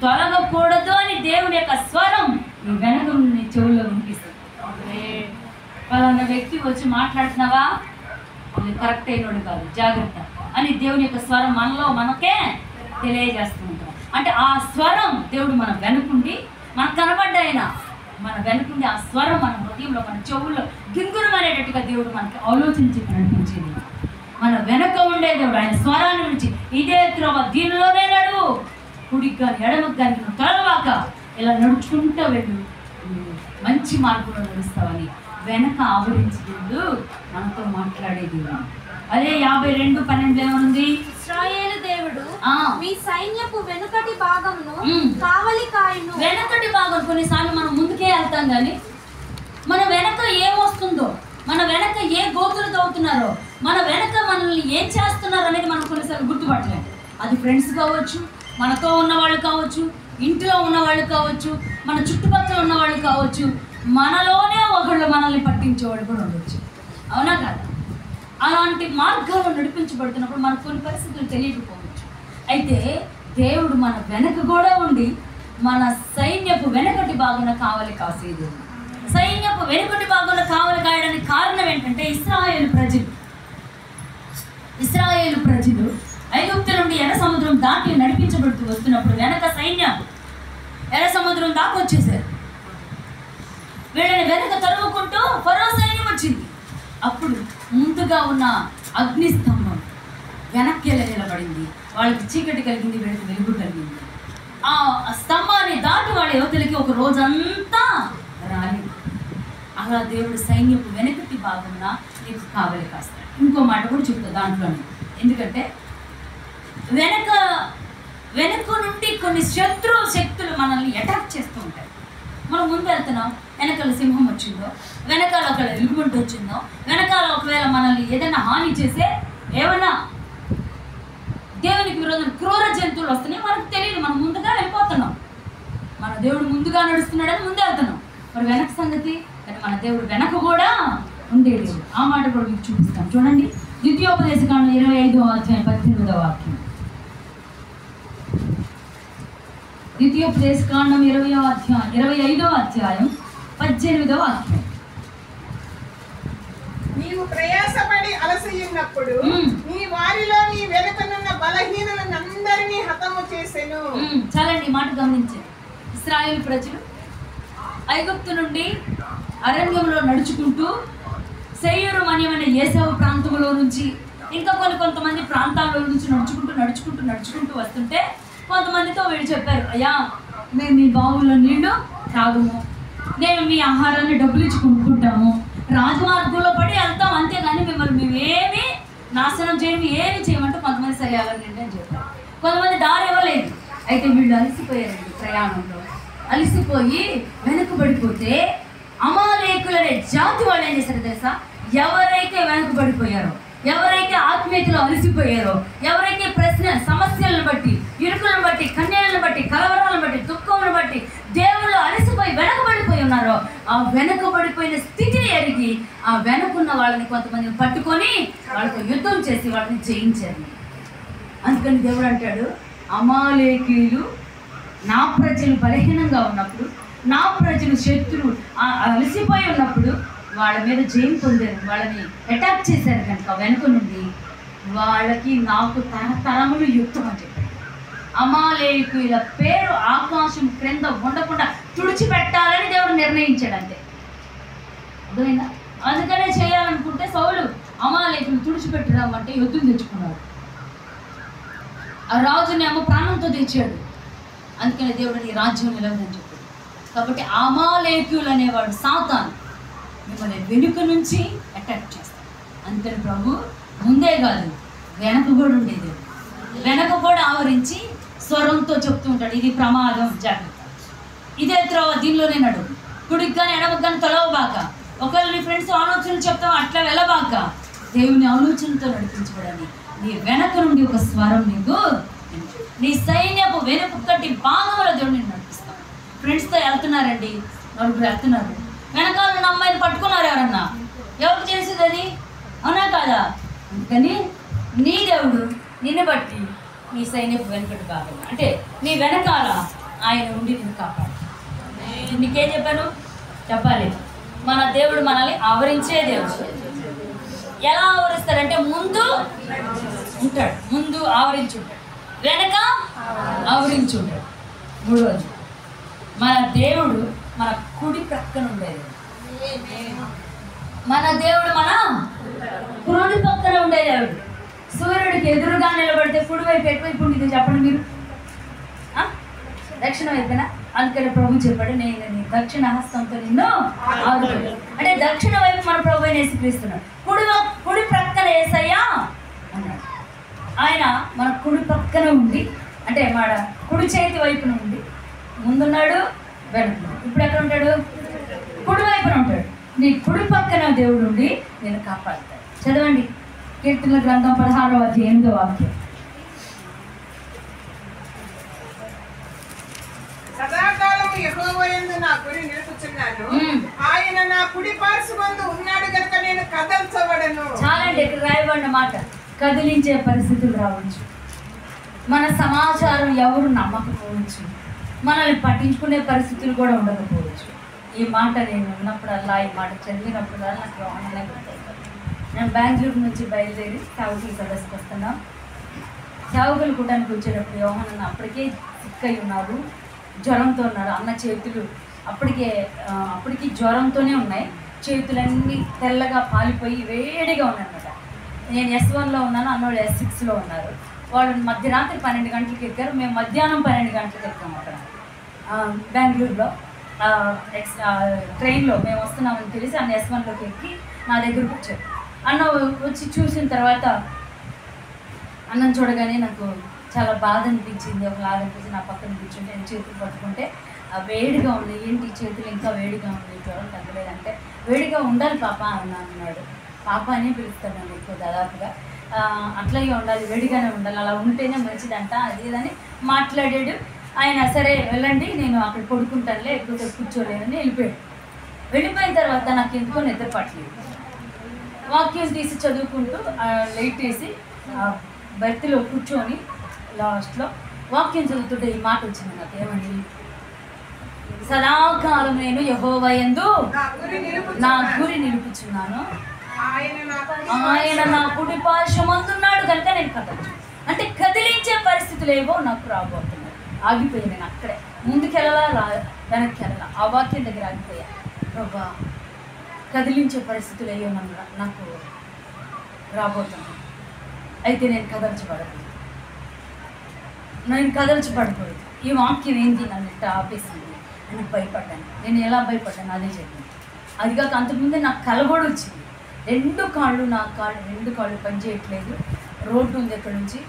తొలగకూడదు అని దేవుని యొక్క స్వరం నీ వెనక నుండి చెవుల్లో వినిపిస్తుంది. పలానా వ్యక్తి వచ్చి మాట్లాడుతున్నావా, అది కరెక్ట్ అయినోడు కాదు, జాగ్రత్త అని దేవుని యొక్క స్వరం మనకే తెలియజేస్తూ ఉంటాం. అంటే ఆ స్వరం దేవుడు మన వెనుకుండి మనకు కనబడ్డాయినా మన వెనుకుండి ఆ స్వరం మన హృదయంలో, మన చెవుల్లో గింగురం అనేటట్టుగా దేవుడు మనకి ఆలోచించి నడిపించేది. మన వెనక ఉండే దేవుడు ఆయన స్వరాన్ని నుంచి ఇదే త్రోవ దీనిలోనే నడు, కుడికి కానీ ఎడమకు కానీ తొలవాక ఇలా నడుచుకుంటూ వెళ్ళు, మంచి మార్గంలో నడుస్తావని వెనక ఆవరించి దేవుడు మనతో మాట్లాడేది. అదే 52:12 ఏమనుంది, ఇశ్రాయేలు దేవుడు మీ సైన్యపు వెనుకటి భాగమును కావలి కాయును. వెనకటి భాగం కొన్నిసార్లు మనం ముందుకే వెళ్తాం, కానీ మన వెనక ఏమొస్తుందో, మన వెనక ఏ గోతులు తవ్వుతున్నారో, మన వెనక మనల్ని ఏం చేస్తున్నారు అనేది మనం కొన్నిసార్లు గుర్తుపట్టలేదు. అది ఫ్రెండ్స్ కావచ్చు, మనతో ఉన్నవాళ్ళు కావచ్చు, ఇంట్లో ఉన్నవాళ్ళు కావచ్చు, మన చుట్టుపక్కల ఉన్నవాళ్ళు కావచ్చు, మనలోనే ఒకళ్ళు మనల్ని పట్టించేవాళ్ళు కూడా ఉండొచ్చు. అవునా కాదా? అలాంటి మార్గాల్లో నడిపించబడుతున్నప్పుడు మనకు కొన్ని పరిస్థితులు తెలియకపోవచ్చు. అయితే దేవుడు మన వెనక కూడా ఉండి మన సైన్యపు వెనకటి భాగంలో కావలి కాసేది. సైన్యపు వెనుకటి భాగంలో కావలి కాయడానికి కారణం ఏంటంటే ఇశ్రాయేలు ప్రజలు ఐగుప్తు నుండి ఎర్ర సముద్రం దాటి నడిపించబడుతూ వస్తున్నప్పుడు వెనక సైన్యం ఎర్ర సముద్రం దాకా వచ్చేసారు. వీళ్ళని వెనక తరుముకుంటూ ఫరో సైన్యం వచ్చింది. అప్పుడు ముందుగా ఉన్న అగ్నిస్తంభం వెనక్కి నిలబడింది. వాళ్ళకి చీకటి కలిగింది, వీళ్ళకి వెలుగు కలిగింది. ఆ స్తంభాన్ని దాటి వాళ్ళ యువతలకి ఒక రోజంతా రాలేదు. అలా దేవుడు సైన్యపు వెనకటి భాగమున నీకు కావలి కాస్తాడు. ఇంకో మాట కూడా చెప్తా దాంట్లోనే, ఎందుకంటే వెనక నుండి కొన్ని శత్రు శక్తులు మనల్ని అటాక్ చేస్తూ ఉంటాయి. మనం ముందు వెళ్తున్నాం, వెనకాల సింహం వచ్చిందో, వెనకాల ఒక ఎలుగుబంటి వచ్చిందో, వెనకాల ఒకవేళ మనల్ని ఏదైనా హాని చేసే ఏమన్నా దేవునికి విరోధం క్రూర జంతువులు వస్తున్నాయి, మనకు తెలియదు. మనం ముందుగా వెళ్ళిపోతున్నాం. మన దేవుడు ముందుగా నడుస్తున్నాడని ముందే వెళ్తున్నాం. మరి వెనక సంగతి, కానీ మన దేవుడు వెనక కూడా ఉండేది. ఆ మాట కూడా మీకు చూపిస్తాం. చూడండి, ద్వితీయోపదేశకాండం 25వ అధ్యాయం 18వ వాక్యం. ద్వితీయోపదేశకాండం 25వ అధ్యాయం 18వ వాక్యం. నీవు ప్రయాసపడి అలసియున్నప్పుడు నీ వారిలో నీ వెనుకనున్న బలహీనులందరినీ హతము చేసెను. చాలండి, ఈ మాట గమనించండి. ఇశ్రాయేలు ప్రజలు ఐగుప్తు నుండి అరణ్యంలో నడుచుకుంటూ సెయిరు మన్యమైన ఏసావు ప్రాంతంలో నుంచి ఇంకా కొంతమంది ప్రాంతాల్లో నుంచి నడుచుకుంటూ వస్తుంటే కొంతమందితో వీళ్ళు చెప్పారు, అయ్యా మేము మీ బావుల్లో నీళ్లు తాగుము, మేము మీ ఆహారాన్ని డబ్బులు ఇచ్చి కొనుక్కుంటాము, రాజమార్గంలో పడి వెళ్తాం, అంతేగాని మిమ్మల్ని మేమేమి నాశనం చేయము, ఏమి చేయమంటే కొంతమంది సరే అలాగండి అని చెప్పారు. కొంతమంది దారి ఇవ్వలేదు. అయితే వీళ్ళు అలసిపోయారండి. ప్రయాణంలో అలసిపోయి వెనుకబడిపోతే అమాలేకులనే జాతి వాళ్ళు ఏం చేశారు తెలుసా? ఎవరైతే వెనుకబడిపోయారో, ఎవరైతే ఆత్మీయతలో అలసిపోయారో, ఎవరైతే సమస్యలను బట్టి, ఇరుకులను బట్టి, కన్యలను బట్టి, కలవరాలను బట్టి, దుఃఖములను బట్టి దేవుళ్ళు అలసిపోయి వెనకబడిపోయి ఉన్నారో, ఆ వెనకబడిపోయిన స్థితిని ఎరిగి ఆ వెనుకున్న వాళ్ళని కొంతమందిని పట్టుకొని వాళ్ళతో యుద్ధం చేసి వాళ్ళని జయించారు. అందుకని దేవుడు అంటాడు, అమాలేకీయులు నా ప్రజలు బలహీనంగా ఉన్నప్పుడు, నా ప్రజలు శత్రువు అలసిపోయి ఉన్నప్పుడు వాళ్ళ మీద జయం పొందారు, వాళ్ళని అటాక్ చేశారు కనుక వెనుక నుండి వాళ్ళకి నాకు తరతరములు యుద్ధం అని చెప్పారు. అమాలేకీయుల పేరు ఆకాశం క్రింద ఉండకుండా తుడిచిపెట్టాలని దేవుడు నిర్ణయించాడు. అంతే, అర్థమైందా? అందుకనే చేయాలనుకుంటే సౌలు అమాలేకీయులు తుడిచిపెట్టడం యుద్ధం తెచ్చుకున్నాడు. ఆ రాజునేమో ప్రాణంతో తెచ్చాడు. అందుకని దేవుడు నీ రాజ్యం నిలవదని చెప్పాడు. కాబట్టి అమాలేకీయులు అనేవాడు సాతాను మిమ్మల్ని వెనుక నుంచి అటాక్ చేస్తాడు. అందుకని ప్రభు ముందే కాదు వెనక కూడా ఉండేది, వెనక కూడా ఆవరించి స్వరంతో చెప్తూ ఉంటాడు, ఇది ప్రమాదం, జాగ్రత్త, ఇదే త్రోవ, దీనిలోనే నడు, కుడికి కానీ ఎడమకు కానీ తొలవబాక, ఒకవేళ నీ ఫ్రెండ్స్ ఆలోచనలు చెప్తావు అట్లా వెళ్ళబాక, దేవుని ఆలోచనతో నడిపించబడని నీ వెనక నుండి ఒక స్వరం నీకు, నీ సైన్యపు వెనుకటి భాగంలో దేవుడు నేను నడిపిస్తాను. ఫ్రెండ్స్తో వెళ్తున్నారండి, నలుగురు వెళ్తున్నారు, వెనకాల ఉన్న అమ్మాయిని పట్టుకున్నారు ఎవరన్నా, ఎవరికి తెలిసింది అది? అవునా కాదా? అందుకని నీ దేవుడు నిన్ను బట్టి నీ సైన్యపు వెనుకటి భాగం అంటే నీ వెనకాల ఆయన ఉండి నిన్ను కాపాడు. నీకేం చెప్పాను చెప్పాలి? మన దేవుడు మనల్ని ఆవరించే దేవుడు. ఎలా ఆవరిస్తాడంటే ముందు ఉంటాడు, ముందు ఆవరించుంటాడు, వెనక ఆవరించుంటాడు. మూడోది, మన దేవుడు మన కుడి ప్రక్కన ఉండేది. మన దేవుడు మన కుడి పక్కన ఉండే దేవుడు. సూర్యుడికి ఎదురుగా నిలబడితే కుడివైపు ఎటువైపు ఉండేది చెప్పండి మీరు? దక్షిణ వైపున. అందుకని ప్రభు చెప్పాడు, నేను నీ దక్షిణ హస్తంతో నిన్ను ఆదుకుంటాను. అంటే దక్షిణ వైపు మన ప్రభు యేసుక్రీస్తున్నాడు, కుడి ప్రక్కన యేసయ్యా అన్నాడు. ఆయన మన కుడి పక్కన ఉండి, అంటే మన కుడి చేతి వైపున ఉండి ముందున్నాడు, వెనుకున్నాడు. ఇప్పుడు ఎక్కడ ఉంటాడు? కుడి వైపున ఉంటాడు. నీ కుడి పక్కన దేవుడు ఉండి నేను కాపాడుతాడు. చదవండి, కీర్తనల గ్రంథం 16వ అధ్యాయం 8వ వాక్యం. సదాకాలము యెహోవా యందు నా గురి నిలుపుచున్నాను, ఆయన నా కుడి పార్శ్వమందు ఉన్నాడు గనుక నేను కదల్చబడను. చాలండి, ఇక్కడ రాయబడిన మాట. కదిలించే పరిస్థితులు రావచ్చు, మన సమాచారం ఎవరు నమ్మకపోవచ్చు, మనల్ని పట్టించుకునే పరిస్థితులు కూడా ఉండకపోవచ్చు. ఈ మాట నేను ఉన్నప్పుడల్లా, ఈ మాట చదివినప్పుడల్లా నాకు ఆనందంగా గుర్తొస్తుంది. నేను బెంగళూరు నుంచి బయలుదేరి సేవకుల సదస్సుకు వస్తున్నాం. సేవకులు కూటానికి వచ్చేటప్పుడు యోహానన్న అప్పటికే సిక్ అయి ఉన్నారు, జ్వరంతో ఉన్నారు. అన్న చేతులు అప్పటికి జ్వరంతోనే ఉన్నాయి, చేతులన్నీ తెల్లగా పాలిపోయి వేడిగా ఉన్నాయన్నమాట. నేను S1లో ఉన్నాను, అన్నోళ్ళు S6లో ఉన్నారు. వాళ్ళు మధ్యరాత్రి 12 గంటలకు ఎక్కారు, మేము మధ్యాహ్నం 12 గంటలకు ఎక్కాము అక్కడ బెంగళూరులో. ట్రైన్లో మేము వస్తున్నామని తెలిసి అన్న S1లోకి ఎక్కి నా దగ్గరకు వచ్చారు. అన్న వచ్చి చూసిన తర్వాత అన్నం చూడగానే నాకు చాలా బాధ అనిపించింది, ఒకలాగా అనిపించి నా పక్కన కూర్చుంటే నేను చేతులు పట్టుకుంటే వేడిగా ఉంది. ఏంటి చేతులు ఇంకా వేడిగా ఉంది, జ్వరం తగ్గలేదంటే వేడిగా ఉండాలి పాప అన్నాడు. పాప అనే పిలుస్తాను నన్ను ఎక్కువ దాదాపుగా. అట్లాగే ఉండాలి, వేడిగానే ఉండాలి, అలా ఉంటేనే మంచిదంట అది ఇదని మాట్లాడాడు ఆయన. సరే వెళ్ళండి, నేను అక్కడ పడుకుంటానులే, ఎక్కువ కూర్చోలేనని వెళ్ళిపోయాడు. వెళ్ళిపోయిన తర్వాత నాకు ఎందుకో నిద్ర పట్టలేదు. వాక్యం తీసి చదువుకుంటూ లైట్ వేసి బర్త్లో కూర్చొని లాస్ట్లో వాక్యం చదువుతుంటే ఈ మాట వచ్చింది నాకు. ఏమని? సదాకాలం నేను యెహోవా యందు నా గురి నిలుపుచున్నాను, ఆయన నా కుడి పార్శ్వమందున్నాడు కనుక నేను కదలను. అంటే కదిలించే పరిస్థితులు ఏవో నాకు రాబోతున్నాయి. ఆగిపోయాను నేను అక్కడే, ముందుకెళ్ళాలా వెనక్కి వెళ్ళాలా, ఆ వాక్యం దగ్గర ఆగిపోయా. ప్రభా కదిలించే పరిస్థితులు ఏవో నాకు రాబోతున్నాయి, అయితే నేను కదల్చబడకూడదు. ఈ వాక్యం ఏంటి నన్ను ఇట్లా ఆపేసింది అని భయపడ్డాను. నేను ఎలా భయపడ్డాను అదే చెప్పింది. అది కాక అంతకుముందే నాకు కల కూడా వచ్చింది. రెండు కాళ్ళు పనిచేయట్లేదు. రోడ్డు ఉంది ఎక్కడి నుంచి,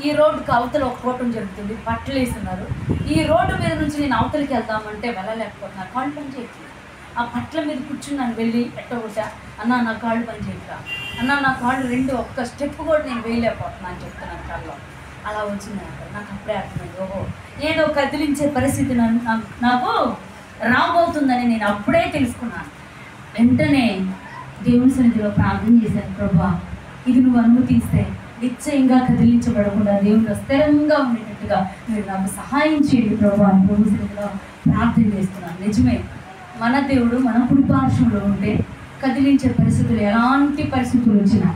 ఈ రోడ్డుకి అవతల ఒక కూటం జరుగుతుంది, పట్టలు వేస్తున్నారు. ఈ రోడ్డు మీద నుంచి నేను అవతలకి వెళ్దామంటే వెళ్ళలేకపోతున్నా, కాళ్ళు పనిచేయట్లేదు. ఆ పట్ల మీద కూర్చున్నాను, వెళ్ళి ఎట్టగొట్టా, అన్న నా కాళ్ళు పనిచేయట్లా, అన్న నా కాళ్ళు రెండు ఒక్క స్టెప్ కూడా నేను వేయలేకపోతున్నా అని చెప్తున్నాను కాళ్ళలో. అలా వచ్చింది నాకు అప్పుడే అర్థమైంది, ఓహో ఏదో కదిలించే పరిస్థితి నాకు రాబోతుందని నేను అప్పుడే తెలుసుకున్నాను. వెంటనే దేవుని సన్నిధిలో ప్రార్థన చేశాను, ప్రభా ఇది నువ్వు అనుమతిస్తే నిశ్చయంగా కదిలించబడకుండా దేవుడు స్థిరంగా ఉండేటట్టుగా మీరు నాకు సహాయం చేయండి ప్రభా అని దేవుని సన్నిధిలో ప్రార్థన చేస్తున్నాను. నిజమే, మన దేవుడు మన కుడి పార్శ్వంలో ఉంటే కదిలించే పరిస్థితులు, ఎలాంటి పరిస్థితులు వచ్చినా,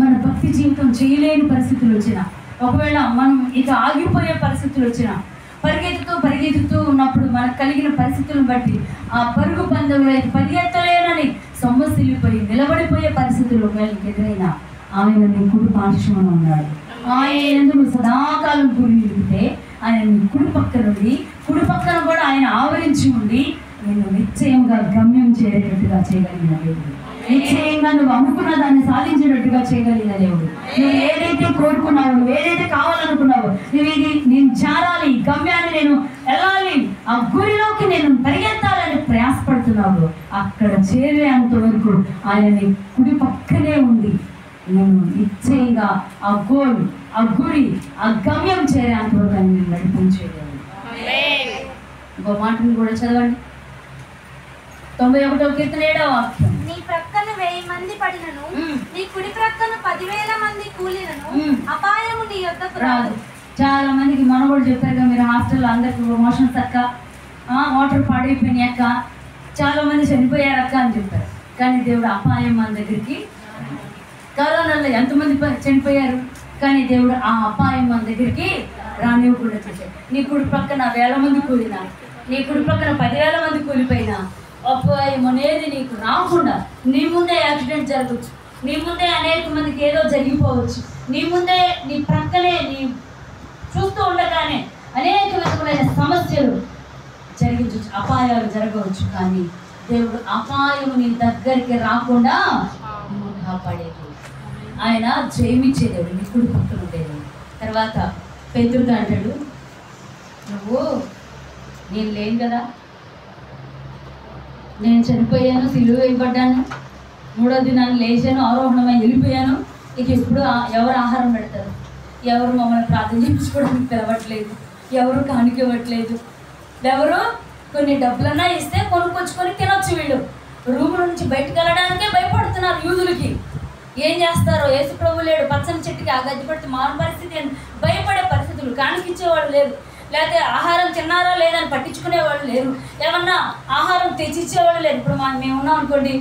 మన భక్తి జీవితం చేయలేని పరిస్థితులు వచ్చినా, ఒకవేళ మనం ఇక ఆగిపోయే పరిస్థితులు వచ్చినా, పరిగెత్తుతూ ఉన్నప్పుడు మనకు కలిగిన పరిస్థితులను బట్టి ఆ పరుగు పందెంలో పరిగెత్తలేనని సొమ్మసిల్లిపోయి నిలబడిపోయే పరిస్థితులు ఎదురైనా ఆయన నీ కుడి పార్శ్వంలో ఉన్నాడు. ఆయన నువ్వు సదాకాలం గురి నిలిపితే ఆయన నీ కుడి పక్కన కూడా ఆయన ఆవరించి ఉండి నేను నిశ్చయంగా గమ్యం చేరేటట్టుగా చేయగలిగిన దేవుడు, నిశ్చయంగా నువ్వు అనుకున్న దాన్ని సాధించేటట్టుగా చేయగలిగిన దేవుడు. నువ్వు ఏదైతే కోరుకున్నావు, నువ్వు ఏదైతే కావాలనుకున్నావు, నేను చేరాలి, గమ్యాన్ని నేను వెళ్ళాలి, ఆ గురిలోకి నేను పరిగెత్తాలని ప్రయాసపడుతున్నావు, అక్కడ చేరేంత వరకు ఆయన నీ కుడి పక్కనే ఉంది నేను నిశ్చయంగా ఆ గోల్, ఆ గురి, ఆ గమ్యం చేరేంత వరకు ఆయన నేను నడిపించేయగలను. ఇంకో మాటను కూడా చదవండి, 91వ కీర్తన 7వ వాక్యం. నీ ప్రక్కన 1000 మంది పడినను, నీ కుడి ప్రక్కన 10,000 మంది కూలినను, అపాయము నీ యొద్దకు రాదు. చాలా మందికి మన కూడా చెప్పారు కదా, మీరు హాస్టల్లో అందరికి మోషన్స్ అక్క, వాటర్ పాడైపోయినాయి అక్క, చాలా మంది చనిపోయారు అక్క అని చెప్పారు. కానీ దేవుడు అపాయం మన దగ్గరికి, కరోనాలో ఎంతమంది చనిపోయారు, కానీ దేవుడు ఆ అపాయం మన దగ్గరికి రానివ్వకుండా చేశాడు. నీ కుడి ప్రక్కన 1000 మంది కూలినా, నీ కుడి ప్రక్కన 10,000 మంది కూలిపోయినా అపాయం అనేది నీకు రాకుండా, నీ ముందే యాక్సిడెంట్ జరగవచ్చు, నీ ముందే అనేక మందికి ఏదో జరిగిపోవచ్చు, నీ ముందే నీ ప్రక్కనే నీ చూస్తూ ఉండగానే అనేక విధములైన సమస్యలు జరిగించవచ్చు, అపాయాలు జరగవచ్చు. కానీ దేవుడు అపాయం నీ దగ్గరికి రాకుండా కాపాడేది, ఆయన జయమిచ్చే దేవుడు, నీ కుడి పక్కన ఉండేది. తర్వాత పేతురుతో అంటాడు, నువ్వు నేను లేను కదా, నేను చనిపోయాను, సిలువ వేయబడ్డాను, 3వ దినాన్ని లేచాను, ఆరోహణమై వెళ్ళిపోయాను, ఇక ఎప్పుడు ఎవరు ఆహారం పెడతారు, ఎవరు మమ్మల్ని ప్రార్థన చేయించుకోవడానికి పిలవట్లేదు, ఎవరు కానుక ఇవ్వట్లేదు, ఎవరు కొన్ని డబ్బులన్నా ఇస్తే కొనుక్కొచ్చుకొని తినొచ్చు. వీళ్ళు రూమ్ నుంచి బయటకు వెళ్ళడానికే భయపడుతున్నారు యూదులకి. ఏం చేస్తారో, యేసు ప్రభు లేడు, పచ్చని చెట్టుకి ఆ గడ్డి పడితే మారు పరిస్థితి, భయపడే పరిస్థితులు, కానికిచ్చేవాడు లేదు, లేకపోతే ఆహారం తిన్నారా లేదని పట్టించుకునేవాళ్ళు లేరు, ఏమన్నా ఆహారం తెచ్చిచ్చేవాళ్ళు లేరు. ఇప్పుడు మేము ఉన్నాం అనుకోండి,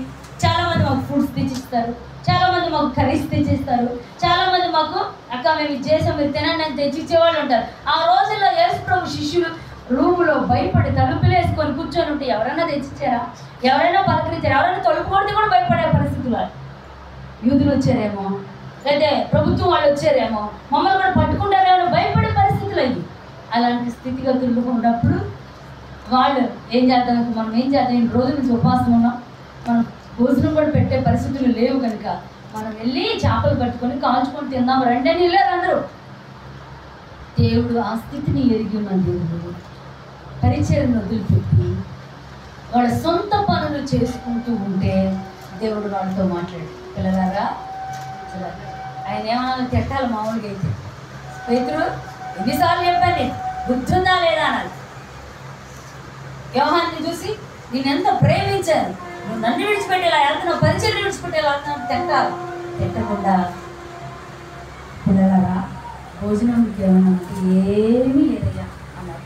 చాలామంది మాకు ఫుడ్స్ తెచ్చిస్తారు, చాలామంది మాకు కర్రీస్ తెచ్చిస్తారు, చాలామంది మాకు అక్క మేము ఇది చేసాం మీరు తినండి అని తెచ్చిచ్చేవాళ్ళు ఉంటారు. ఆ రోజుల్లో యేసు ప్రభు శిష్యులు రూములో భయపడి తలుపులు వేసుకొని కూర్చొని ఉంటే ఎవరైనా తెచ్చిచ్చారా? ఎవరైనా పలకరించారా? ఎవరైనా తలుపు కొడితే కూడా భయపడే పరిస్థితులు. యూదులు వచ్చారేమో, లేదా ప్రభుత్వం వాళ్ళు వచ్చారేమో, మమ్మల్ని కూడా పట్టుకుంటారేమో భయపడే పరిస్థితులు అయ్యి. అలాంటి స్థితిగతులు ఉన్నప్పుడు వాళ్ళు ఏం చేద్దాం, మనం ఏం చేద్దాం, ఈ రోజు నుంచి ఉపవాసం ఉన్నాం, మనం భోజనం కూడా పెట్టే పరిస్థితులు లేవు కనుక మనం వెళ్ళి చేపలు పట్టుకొని కాల్చుకొని తిందాం రండి అని వెళ్ళారు అందరూ. దేవుడు ఆ స్థితిని ఎరిగి ఉన్న దేవుడు పరిచయను వదిలిపెట్టి వాళ్ళ సొంత పనులు చేసుకుంటూ ఉంటే దేవుడు వాళ్ళతో మాట్లాడు, పిల్లలారా ఆయన ఏమన్నా తిట్టాలి మామూలుగా అయితే. పేతురు ఎన్నిసార్లు చెప్పాను నేను, బుద్ధుందా లేదా అనాలి. యోహాన్ని చూసి నేను ఎంత ప్రేమించాను, నువ్వు నన్ను విడిచిపెట్టేలా వెళ్తున్నావు, పరిచయం విడిచిపెట్టేలా వెళ్తున్నావు, తిట్టాలి. తిట్టకుండా పిల్లలారా భోజనం ఏమన్నా ఏమీ లేదయ్యా అన్నారు.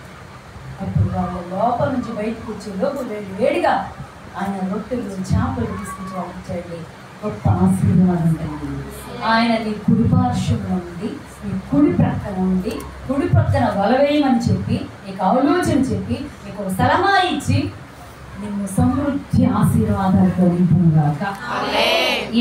అప్పుడు వాళ్ళు లోపల నుంచి బయటకు వచ్చే లోపు వేడిగా ఆయన రొట్టెలు చేపలు తీసుకొచ్చి వాళ్ళకి ఇచ్చాడు. గొప్ప ఆశీర్వాదం కలిగి ఆయన నీ కుడి పార్శ్వంలో ఉండి, నీ కుడి ప్రక్కన ఉండి, కుడి ప్రక్కన వలవేయమని చెప్పి, నీకు ఆలోచన చెప్పి, నీకు ఒక సలహా ఇచ్చి నిన్ను సమృద్ధి ఆశీర్వాదాలతో నింపునుగాక.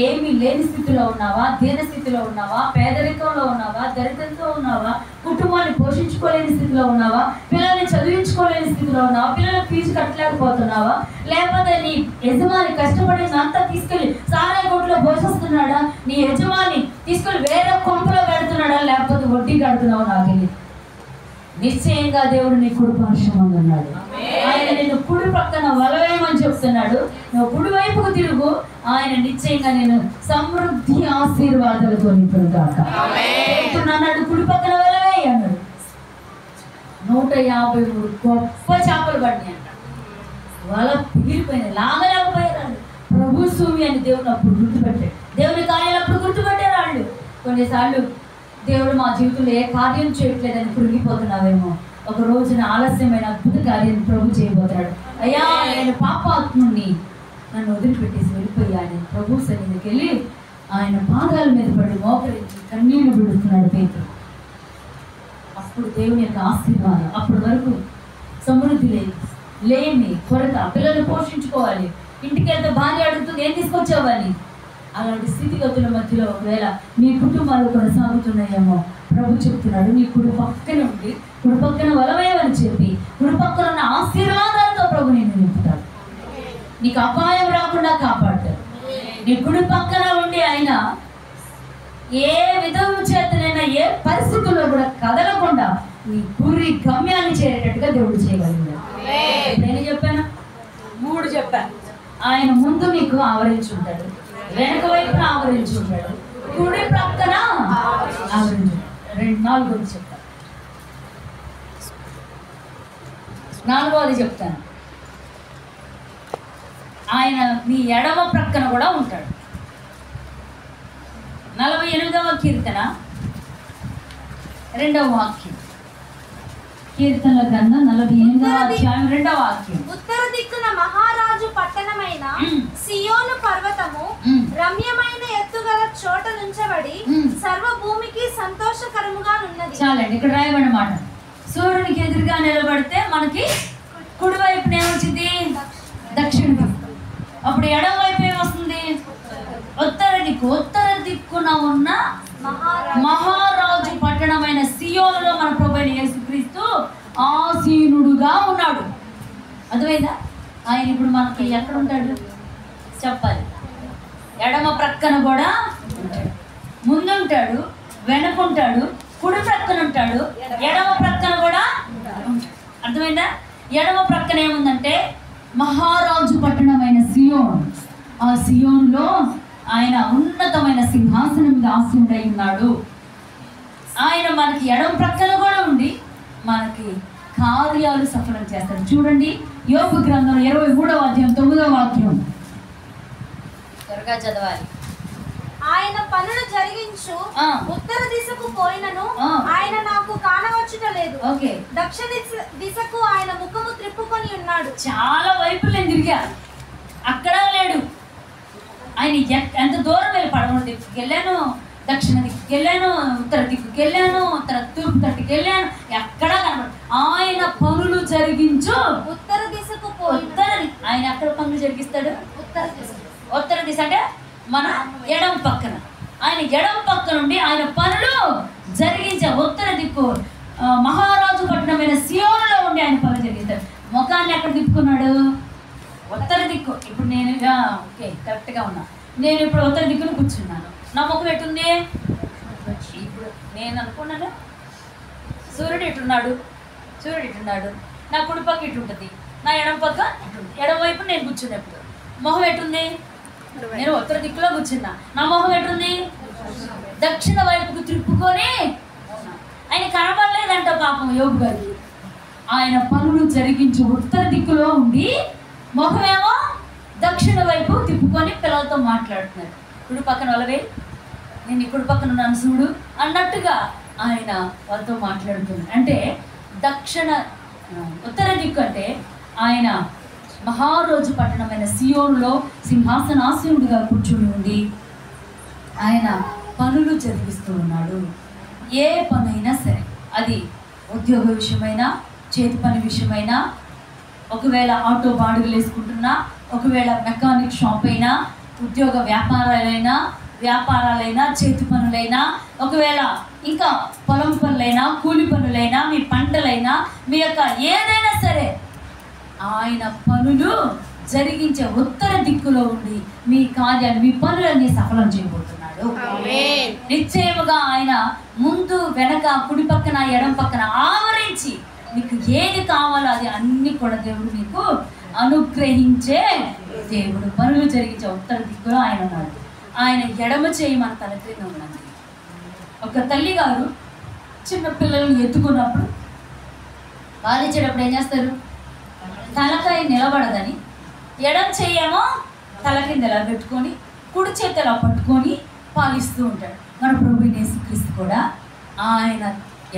ఏమీ లేని స్థితిలో ఉన్నావా, దీన స్థితిలో ఉన్నావా, పేదరికంలో ఉన్నావా, దరిద్రంతో ఉన్నావా, కుటుంబాన్ని పోషించుకోలేని స్థితిలో ఉన్నావా, పిల్లల్ని చదివించుకోలేని స్థితిలో ఉన్నావా, పిల్లలకు ఫీజు కట్టలేకపోతున్నావా, లేకపోతే నీ యజమాని కష్టపడినంతా తీసుకెళ్ళి సారాయి కొట్టులో పోషిస్తున్నాడా, నీ యజమాని తీసుకెళ్ళి వేరే కొంపలో కడుతున్నాడా, లేకపోతే వడ్డీ కడుతున్నావా, నాకు తెలియదు. నిశ్చయంగా దేవుడు నీ కుడి పార్శ్వంలో ఉన్నాడు. ఆయన నిన్ను కుడి పక్కన వలవేయమని చెప్తున్నాడు. నువ్వు కుడి వైపుకు తిరుగు, ఆయన నిశ్చయంగా నేను సమృద్ధి ఆశీర్వాదాలతో నింపునుగాక. అన్నాడు కుడి పక్కన వలవేయి అన్నాడు. 153 గొప్ప చేపలు పడినాయి అంట. వల పిగిలిపోయినాయి, లాగలేకపోయారు. ప్రభు సూమి అని దేవుని అప్పుడు గుర్తుపెట్టాడు. దేవుని కార్యాలు అప్పుడు గుర్తుపెట్టారు వాళ్ళు. కొన్నిసార్లు దేవుడు మా జీవితంలో ఏ కార్యం చేయట్లేదని కృంగిపోతున్నావేమో, ఒక రోజున ఆలస్యమైన అద్భుత కార్యం ప్రభు చేయబోతున్నాడు. అయ్యా నేను పాపాత్ముని, నన్ను వదిలిపెట్టేసి వెళ్ళిపోయాను. ప్రభు సన్నిధికి వెళ్ళి ఆయన పాదాల మీద పడి మోకరించి కన్నీళ్లు విడుస్తున్నాడు పేతురు. అప్పుడు దేవుని యొక్క ఆశీర్వాదం. అప్పటి వరకు సమృద్ధి లేదు, లేమి, కొరత, పిల్లలు పోషించుకోవాలి, ఇంటికి వెళ్తే భార్య అడుగుతుంది ఏం తీసుకొచ్చావని. అలాంటి స్థితిగతుల మధ్యలో ఒకవేళ మీ కుటుంబాలు కొనసాగుతున్నాయేమో, ప్రభు చెప్తున్నాడు నీ కుడి పక్కన ఉండి, కుడి పక్కన వలవేయమని చెప్పి, కుడి పక్కన ఉన్న ఆశీర్వాదాలతో ప్రభు నేను నింపుతాడు. నీకు అపాయం రాకుండా కాపాడతాడు. నీ కుడి పక్కన ఉండి ఆయన ఏ విధం చేతనైనా ఏ పరిస్థితుల్లో కూడా కదలకుండా నీ గురి గమ్యాన్ని చేరేటట్టుగా దేవుడు చేయగలిగాడు. నేను చెప్పాను 3 చెప్పాను. ఆయన ముందు నీకు ఆవరించుంటాడు, వెనక వైపున ఆవరించుంటాడు, కుడి ప్రక్కన ఆవరించుంటాడు. 4 చెప్తాను. 4వది చెప్తాను. ఆయన మీ ఎడమ ప్రక్కన కూడా ఉంటాడు. 48వ కీర్తన 2వ వాక్యం. కీర్తనల గ్రంథం 48వ అధ్యాయం 2వ వాక్యం. ఉత్తర దిక్కున మహారాజు పట్టణమైన సియోను పర్వతము రమ్యమైన ఎత్తుగల చోట నుంచబడి సర్వభూమికి సంతోషకరముగా ఉన్నది. చాలండి, ఇక్కడ రాయబడిన మాట. సూర్యునికి ఎదురుగా నిలబడితే మనకి కుడివైపున ఏమొచ్చింది? దక్షిణ దిక్కు. అప్పుడు ఎడమ వైపు ఏమొస్తుంది? ఉత్తర దిక్కు. ఉత్తర దిక్కున ఉన్న మహారాజు పట్టణమైన సియోనులో మన ప్రభువైన యేసుక్రీస్తు ఆసీనుడుగా ఉన్నాడు. అర్థమైందా? ఆయన ఇప్పుడు మనకి ఎక్కడ ఉంటాడు చెప్పాలి. ఎడమ ప్రక్కన కూడా ఉంటాడు, ముందుంటాడు, వెనుకుంటాడు, కుడి ప్రక్కన ఉంటాడు, ఎడమ ప్రక్కన కూడా ఉంటాడు. అర్థమైందా? ఎడమ ప్రక్కన ఏముందంటే మహారాజు పట్టణమైన సియోన్. ఆ సియోన్లో ఆయన ఉన్నతమైన సింహాసనం మీద ఆసీనుడై ఉన్నాడు. ఆయన మనకి ఎడమ ప్రక్కన కూడా ఉండి మనకి కార్యాలు సఫలం చేస్తాడు. చూడండి యోబు గ్రంథం 23వ అధ్యాయం 9వ వాక్యం. త్వరగా చదవాలి. ఆయన పనులు జరిగించు ఉత్తర దిశకు పోయినను ఆయన నాకు కానవచ్చుట లేదు. దక్షిణ దిశకు ఆయన ముఖము త్రిప్పుకొని ఉన్నాడు. చాలా వైపులు నేను తిరిగా, అక్కడ లేడు. ఆయన ఎంత దూరం వెళ్ళి పడమటి వెళ్ళాను, దక్షిణ దిక్కుకి వెళ్ళాను, ఉత్తర దిక్కుకి వెళ్ళాను, తూర్పు తట్టుకి వెళ్ళాను, ఎక్కడా కనబడు. ఆయన పనులు జరిగించు ఉత్తర దిశకు ఆయన ఎక్కడ పనులు జరిగిస్తాడు? ఉత్తర దిశ అంటే మన ఎడం పక్కన. ఆయన ఎడం పక్క నుండి ఆయన పనులు జరిగించే ఉత్తర దిక్కు మహారాజు పట్టణమైన సియోనులో ఉండి ఆయన పనులు జరిగిస్తాడు. ముఖాన్ని ఎక్కడ తిప్పుకున్నాడు? ఉత్తర దిక్కు. ఇప్పుడు నేను ఓకే కరెక్ట్గా ఉన్నా. నేను ఇప్పుడు ఉత్తర దిక్కును కూర్చున్నాను. నా ముఖం ఎటుంది? ఇప్పుడు నేను అనుకున్నాను సూర్యుడు ఇటున్నాడు, నా కుడి పక్క ఇటు ఉంటుంది, నా ఎడం పక్క ఇటుంది. ఎడం వైపు నేను కూర్చున్నప్పుడు మొహం ఎటుంది? నేను ఉత్తర దిక్కులో కూర్చున్నా. నా మొహం ఎటుంది? దక్షిణ వైపుకు త్రిప్పుకొని. ఆయన కనబడలేదంట పాపం యోగు గారికి. ఆయన పనులు జరిగించి ఉత్తర దిక్కులో ఉండి మొహమేమో దక్షిణ వైపు తిప్పుకొని పిల్లలతో మాట్లాడుతున్నారు. కుడి పక్కన వాళ్ళవే, నేను ఈ కుడి పక్కన ఉన్నాను చూడు అన్నట్టుగా ఆయన వాళ్ళతో మాట్లాడుతున్నారు. అంటే ఉత్తర దిక్కు అంటే ఆయన మహారోజు పట్టణమైన సియోనులో సింహాసనాసీనుడిగా కూర్చుని ఉండి ఆయన పనులు జరిగిస్తూ ఉన్నాడు. ఏ పనైనా సరే, అది ఉద్యోగ విషయమైనా, చేతి పని విషయమైనా, ఒకవేళ ఆటో బాడుగులు వేసుకుంటున్నా, ఒకవేళ మెకానిక్ షాప్ అయినా, ఉద్యోగ వ్యాపారాలైనా, చేతి పనులైనా, ఒకవేళ ఇంకా పొలం పనులైనా, కూలి పనులైనా, మీ పంటలైనా, మీ యొక్క ఏదైనా సరే ఆయన పనులు జరిగించే ఉత్తర దిక్కులో ఉండి మీ కార్యాలు, మీ పనులన్నీ సఫలం చేయబోతున్నాడు. నిశ్చయముగా ఆయన ముందు వెనక కుడి పక్కన ఎడం పక్కన ఆవరించి మీకు ఏది కావాలో అది అన్ని కూడా దేవుడు మీకు అనుగ్రహించే దేవుడు. పనులు జరిగించే ఉత్తర దిక్కులో ఆయన ఉన్నాడు. ఆయన ఎడమ చేయి మన తల క్రింద ఉన్నది. ఒక తల్లి గారు చిన్న పిల్లలను ఎత్తుకున్నప్పుడు పాలించేటప్పుడు ఏం చేస్తారు? తలకాయ నిలబడదని ఎడం చెయ్యేమో తల కింద ఎలా పెట్టుకొని కుడి చేతి ఎలా పట్టుకొని పాలిస్తూ ఉంటాడు. మన ప్రభువైన యేసుక్రీస్తు కూడా ఆయన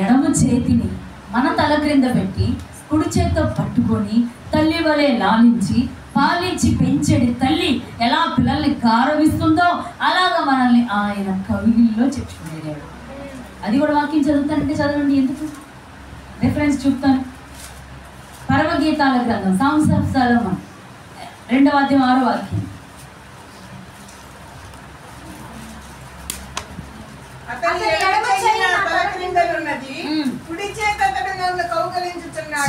ఎడమ చేతిని మన తల క్రింద పెట్టి కుడి చేతితో పట్టుకొని తల్లి వలె లాలించి పాలించి పెంచేది తల్లి ఎలా పిల్లల్ని గారవిస్తుందో అలాగా మనల్ని ఆయన కవిగిల్లో చెప్పుకునేవాడు. అది కూడా వాక్యం చదువుతానంటే చదవండి, ఎందుకు రిఫరెన్స్ చూపుతాను. పరమగీతాల గ్రంథం సాంగ్స్ ఆఫ్ సొలొమన్ 2వ అధ్యాయం 6వ వాక్యం.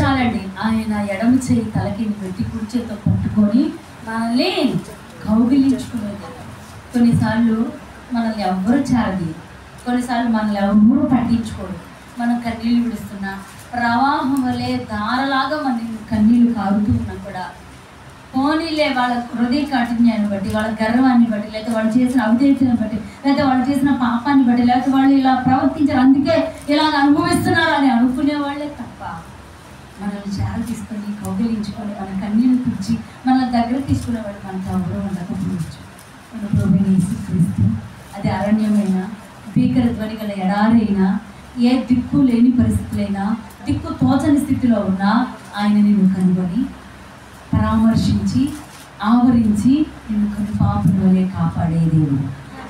చాలండి. ఆయన ఎడమ చేయి తలకిని పెట్టి కుడి చేతితో పట్టుకొని మనల్ని కౌగిలించుకునేది. కొన్నిసార్లు మనల్ని ఎవ్వరూ చేరది, కొన్నిసార్లు మనల్ని ఎవరూ పట్టించుకోరు. మనం కన్నీళ్ళు విడుస్తున్నా, ప్రవాహం వలె ధారలాగా మన కన్నీళ్ళు కారుతూ ఉన్నా కూడా పోనీలే వాళ్ళ హృదయ కాఠిన్యాన్ని బట్టి, వాళ్ళ గర్వాన్ని బట్టి, లేకపోతే వాళ్ళు చేసిన అవిధేయతను బట్టి, లేకపోతే వాళ్ళు చేసిన పాపాన్ని బట్టి, లేకపోతే వాళ్ళు ఇలా ప్రవర్తించారు అందుకే ఇలాగ అనుభవిస్తున్నారు అని అనుకునే వాళ్ళే తప్ప మనల్ని చేర తీసుకొని కౌగిలించుకొని మన కన్నీళ్ళు పిలిచి మన దగ్గర తీసుకునేవాళ్ళు మనకు ఎవరూ ఉండకపోవచ్చు. మన ప్రభువైన యేసుక్రీస్తు అది అరణ్యమైనా, భీకర ధ్వని గల ఎడారైనా, ఏ దిక్కు లేని పరిస్థితులైనా, దిక్కు తోచని స్థితిలో ఉన్నా ఆయన నిన్ను కనుగొని పరామర్శించి ఆవరించి నిన్ను కనుపాపల వలె కాపాడే దేవుడు.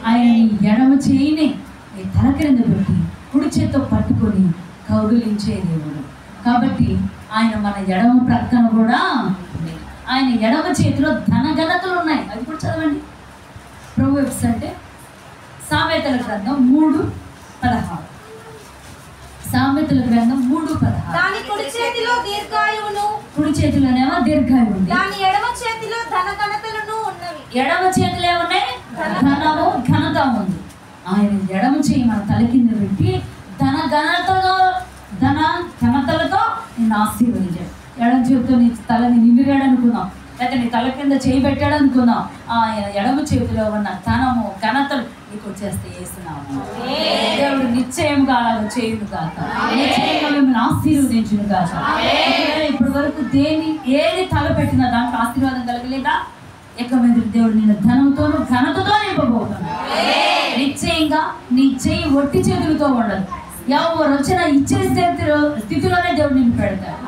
ఆయన నీ ఎడమ చేయిని నీ తల క్రింద పెట్టి కుడి చేత్తో పట్టుకొని కౌగిలించే దేవుడు. కాబట్టి ఆయన మన ఎడమ ప్రక్కన కూడా ఉంది. ఆయన ఎడమ చేతిలో ధనఘనతలు ఉన్నాయి. అది కూడా చదవండి. ప్రొవర్బ్స్ అంటే సామెతల గ్రంథం 3:16. సామెతల గ్రంథం 3:16. దాని కుడి చేతిలో దీర్ఘాయువును, కుడి చేతిలోనేమో దీర్ఘాయువు ఉంది. దాని ఎడమ చేతిలో ధనఘనతలను ఉన్నవి. ఎడమ చేతిలో ఏమున్నాయి? ధనము ఘనత ఉంది. ఆయన ఎడమ చేయి మన తల కింద పెట్టి ఘనతలతో నిన్ను ఆశీర్వదించాడు. ఎడమ చేతితో నీ తలని నిమిరాడు అనుకుందాం, లేకపోతే నీ తల కింద చేయి పెట్టాడు అనుకుందాం. ఆయన ఎడమ చేతిలో ఉన్న ధనము ఘనతలు నీకు వచ్చేస్తే చేస్తున్నాము. దేవుడు నిశ్చయంగా అలాగ చేయును కాక, నిశ్చయంగా మిమ్మల్ని ఆశీర్వదించును కాక. ఇప్పటి వరకు ఏది తలపెట్టినా దాంట్లో ఆశీర్వాదం కలగలేదా? ఎక్క మీద దేవుడు నిన్ను ధనంతోనూ ఘనతతో నింపబోతున్నాడు. నిశ్చయంగా నీ చెయ్యి ఒట్టి చేతులతో ఉండదు, ఎవరు వచ్చినా ఇచ్చే స్థితిలోనే దేవుడు నిన్ను పెడతాడు.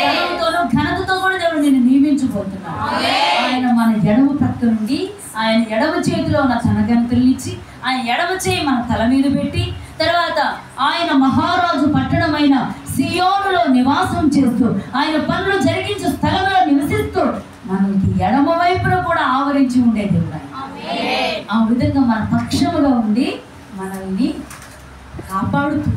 ఘనంతోనూ ఘనతతో కూడా దేవుడు నిన్ను నియమించబోతున్నాడు. ఆయన మన ఎడమ ప్రక్క నుండి ఆయన ఎడమ చేతిలో ఉన్న ఘనతలను ఇచ్చి ఆయన ఎడమ చేయి మన తల మీద పెట్టి, తర్వాత ఆయన మహారాజు పట్టణమైన సియోనులో నివాసం చేస్తూ ఆయన పనులు జరిగించే స్థలంలో నివసిస్తూ మనకి ఎడమ వైపున కూడా ఆవరించి ఉండే దేవుడు. ఆ విధంగా మన పక్షముగా ఉండి మనల్ని కాపాడుతూ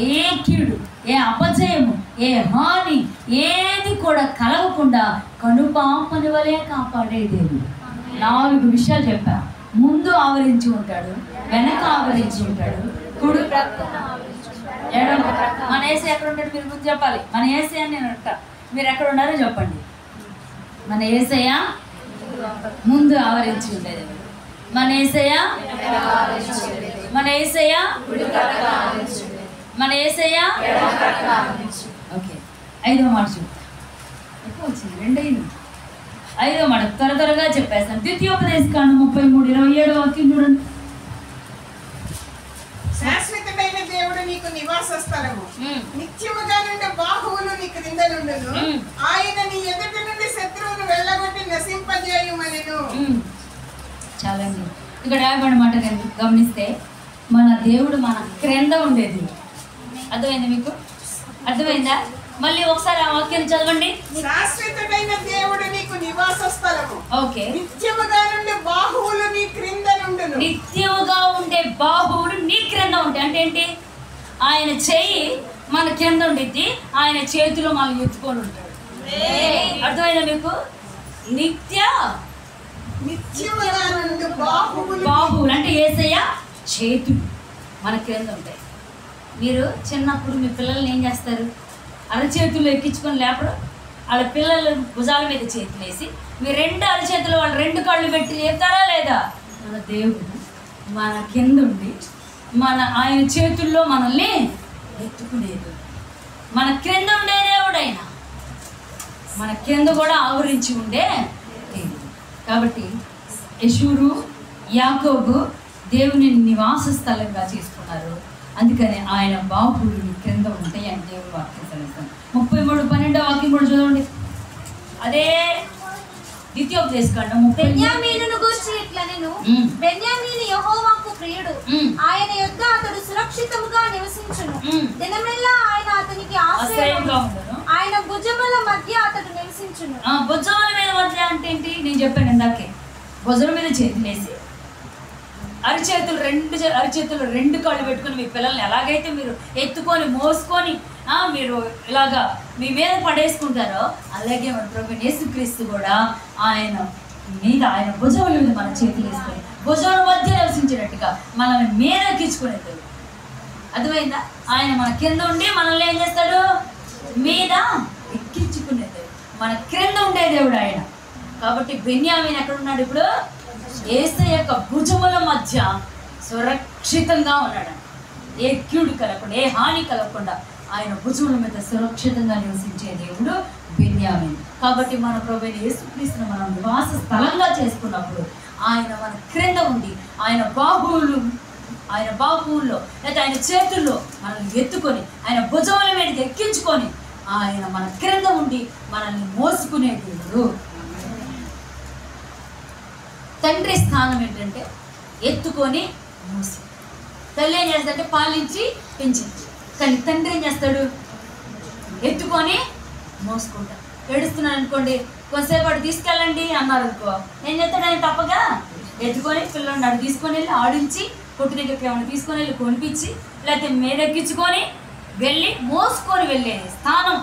ఏ కీడు, ఏ అపజయము, ఏ హాని ఏది కూడా కలగకుండా కనుపాపని వలె కాపాడే దేవుడు. 4 విషయాలు చెప్పా. ముందు ఆవరించి ఉంటాడు, వెనక ఆవరించి ఉంటాడు, కుడి ఎడమ. మన ఏసీ ఎక్కడ ఉంటాడు మీరు ముందు చెప్పాలి. మన ఏసీ అని నేను అంటా, మీరు ఎక్కడ ఉన్నారో చెప్పండి. మన ఏసయ్య ముందు ఆవరించి ఉండేది, మన ఏసయ్య మన ఏసయ్య మన ఏసయ్య. ఓకే, 5వ మాట చూద్దాం. ఎక్కువ వచ్చింది, 2 అయింది. 5వ మాట త్వరగా చెప్పేస్తాను. ద్వితీయోపదేశకాండం 33:27 వాక్యం చూడండి. శాశ్వతమైన దేవుడు నీకు నివాస స్థలము, నిత్యముగా నుండి బాహువులు నీ క్రిందనుండును. ఆయన నీ ఎదుటి నుండి శత్రువును వెళ్ళగొట్టి నశింపజేయుమనెను. చాలండి. ఇక్కడ రాయబడిన మాట గమనిస్తే మన దేవుడు మన క్రింద ఉండేది. అర్థమైందా మీకు? అర్థమైందా? మళ్ళీ ఒకసారి ఆ వాక్యాన్ని చదవండి. శాశ్వతమైన దేవుడు నీకు నివాస స్థలము, ఓకే. నిత్యముగా నుండి బాహువులు నీ క్రింద నుండును. నిత్యముగా ఉండే బాహువులు నీ క్రింద ఉంటాయి. అంటే ఏంటి? ఆయన చెయ్యి మన కింద ఉండిద్ది, ఆయన చేతిలో మనం ఎత్తుకొని ఉంటాడు. అర్థమైందా మీకు? నిత్యముగా నుండి బాహువులు అంటే యేసయ్య చేతులు మన క్రింద ఉంటాయి. మీరు చిన్నప్పుడు మీ పిల్లల్ని ఏం చేస్తారు? అరచేతులు ఎక్కించుకొని లేపడం, వాళ్ళ పిల్లల భుజాల మీద చేతులు వేసి మీ 2 అరచేతులు వాళ్ళు 2 కాళ్ళు పెట్టి లేపుతారా లేదా? మన దేవుడు మన కింద ఉండి ఆయన చేతుల్లో మనల్ని ఎత్తుకునేది. మన క్రింద ఉండే దేవుడు ఆయన, మన కింద కూడా ఆవరించి ఉండే దేవుడు. కాబట్టి యెషూరు, యాకోబు దేవుని నివాస స్థలంగా చేసుకున్నారు. అందుకని ఆయన బాహువులు క్రింద ఉంటాయి అని దేవుడు వాక్యం తెలుస్తాను. 33:12 వాక్యం కూడా చదవండి. అదే ద్వితీయోపదేశకాండం 30. బెన్యామీనును గూర్చి ఇట్లా నేను, బెన్యామీను యెహోవాకు ప్రియుడు, ఆయన యొద్ద అతడు సురక్షితముగా నివసించును. దినమెల్లా ఆయన అతనికి ఆశ్రయంగా ఉండును. ఆయన భుజముల మధ్య అతడు నివసించును. భుజముల మీద మధ్య అంటే ఏంటి? నేను చెప్పాను ఇందాకే. భుజం మీద చేతులేసి అరిచేతులు 2 కాళ్ళు పెట్టుకుని మీ పిల్లల్ని ఎలాగైతే మీరు ఎత్తుకొని మోసుకొని మీరు ఇలాగా మీ మీద పడేసుకుంటారో, అలాగే మన ప్రభువైన యేసుక్రీస్తు కూడా ఆయన మీద, ఆయన భుజముల మీద మన చేతులు వేసుకొని భుజముల మధ్య నివసించినట్టుగా మనల్ని మీద ఎక్కించుకునేది. అర్థమైందా? ఆయన మన కింద ఉండి మనల్ని ఏం చేస్తాడు? మీద ఎక్కించుకునేది. మన క్రింద ఉండే దేవుడు ఆయన. కాబట్టి బెన్యామీను ఎక్కడ ఉన్నాడు ఇప్పుడు? యేసయ్య యొక్క భుజముల మధ్య సురక్షితంగా ఉన్నాడు. ఏ కీడు కలగకుండా, ఏ హాని కలగకుండా ఆయన భుజముల మీద సురక్షితంగా నివసించే దేవుడు బెన్యామీను. కాబట్టి మన ప్రభువైన యేసుక్రీస్తును మనం నివాస స్థలంగా చేసుకున్నప్పుడు ఆయన మన క్రింద ఉండి ఆయన బాహువుల్లో లేదా ఆయన చేతుల్లో మనల్ని ఎత్తుకొని ఆయన భుజముల మీద ఎక్కించుకొని ఆయన మన క్రింద ఉండి మనల్ని మోసుకునే దేవుడు. తండ్రి స్థానం ఏంటంటే ఎత్తుకొని మోసి, తల్లి ఏం చేస్తాడంటే పాలించి పెంచింది. కానీ తండ్రి ఏం చేస్తాడు? ఎత్తుకొని మోసుకుంటాడు. ఏడుస్తున్నాడు అనుకోండి, కొంతసేపు అటు తీసుకెళ్ళండి అన్నారు అనుకో, ఏం చేస్తాడు? ఆయన తప్పగా ఎత్తుకొని పిల్లల్ని అటు తీసుకొని వెళ్ళి ఆడించి కొట్టు దగ్గరికి ఏమైనా తీసుకొని వెళ్ళి కొనిపించి లేకపోతే మీదెక్కించుకొని వెళ్ళి మోసుకొని వెళ్ళే స్థానం.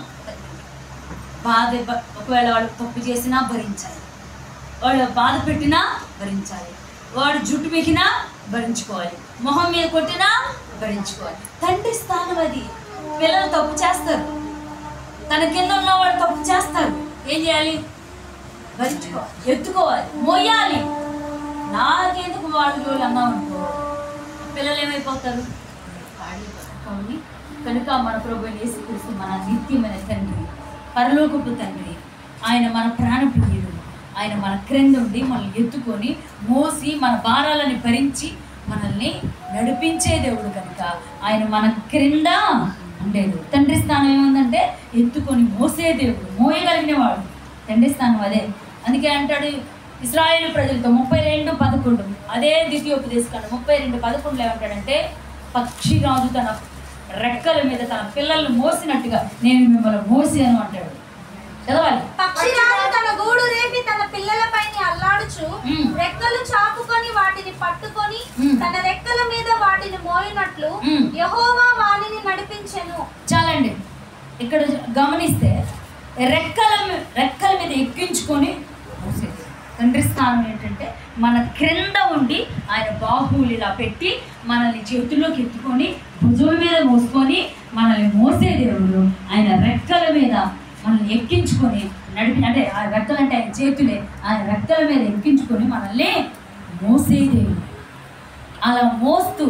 బాధ ఒకవేళ వాళ్ళు తప్పు చేసినా భరించాలి, వాళ్ళు బాధ పెట్టినా భరించాలి, వాడు జుట్టు పీకినా భరించుకోవాలి, మొహం మీద కొట్టినా భరించుకోవాలి. తండ్రి స్థానం అది. పిల్లలు తప్పు చేస్తారు, తన కింద ఉన్న వాళ్ళు తప్పు చేస్తారు, ఏం చేయాలి? భరించుకోవాలి, ఎత్తుకోవాలి, మోయాలి. నాకెందుకు వాళ్ళు అన్నావు అనుకో, పిల్లలు ఏమైపోతారు? కాబట్టి కనుక మన ప్రభువైన యేసుక్రీస్తు మన నిత్యమైన తండ్రి, పరలోకపు తండ్రి. ఆయన మన ప్రాణప్రియుడు. ఆయన మన క్రింద ఉండి మనల్ని ఎత్తుకొని మోసి మన భారాలను భరించి మనల్ని నడిపించే దేవుడు కనుక ఆయన మన క్రింద ఉండేది. తండ్రి స్థానం ఏముందంటే ఎత్తుకొని మోసే దేవుడు, మోయగలిగిన వాడు తండ్రి స్థానం అదే. అందుకే అంటాడు ఇశ్రాయేలు ప్రజలతో 32:11, అదే ద్వితీయోపదేశకాండం 32:11 ఏమంటాడంటే, పక్షిరాజు తన రెక్కల మీద తన పిల్లల్ని మోసినట్టుగా నేను మిమ్మల్ని మోసాను అంటాడు. చదవాలి. పక్షిరాజు తన గూడు రేపి తన పిల్లలపైన అల్లాడుచు రెక్కలు చాపుకొని వాటిని పట్టుకొని తన రెక్కల మీద వాటిని మోయినట్లు యెహోవా వానిని నడిపించెను. చాలండి, ఇక్కడ గమనిస్తే రెక్కల మీద ఎక్కించుకొని మోసేది. తండ్రి స్థానం ఏంటంటే మన క్రింద ఉండి ఆయన బాహువులు ఇలా పెట్టి మనల్ని చేతుల్లోకి ఎత్తుకొని భుజుల మీద మోసుకొని మనల్ని మోసే దేవుడు. ఆయన రెక్కల మీద మనల్ని ఎక్కించుకొని అంటే ఆ రెక్కలు అంటే ఆయన చేతులే, ఆయన రెక్కల మీద ఎక్కించుకొని మనల్ని మోసే దేవుడు. అలా మోస్తూ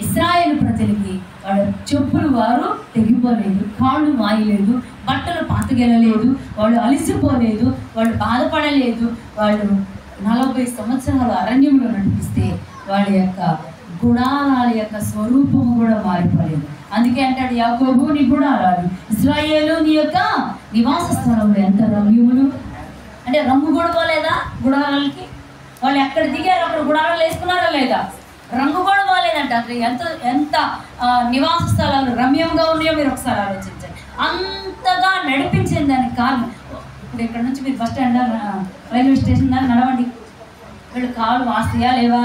ఇశ్రాయేలు ప్రజలకి వాళ్ళ చెప్పులు వారు తెగిపోలేదు, కాళ్ళు మాయలేదు, బట్టలు పాతగెలలేదు, వాళ్ళు అలసిపోలేదు, వాళ్ళు బాధపడలేదు. వాళ్ళు 40 సంవత్సరాలు అరణ్యంలో నడిపిస్తే వాళ్ళ యొక్క గుడారాల యొక్క స్వరూపము కూడా మారిపోలేదు. అందుకే అంటాడు యాకోబు నీ గుడారాలు, ఇశ్రాయేలు నీ యొక్క నివాస స్థలంలో ఎంత రమ్యములు. అంటే రంగు కూడా పోలేదా గుడారాలకి? వాళ్ళు ఎక్కడ దిగారు అక్కడ గుడారాలు వేసుకున్నారా లేదా? రంగు కూడా బాగాలేదంట. అసలు ఎంత నివాస స్థలాలు రమ్యంగా ఉన్నాయో మీరు ఒకసారి ఆలోచించండి. అంతగా నడిపించిన దానికి కారణం, ఇప్పుడు ఇక్కడ నుంచి మీరు బస్ స్టాండ్ రైల్వే స్టేషన్ దాకా నడవండి, వీళ్ళు కాళ్ళు వాస్తాయా లేవా?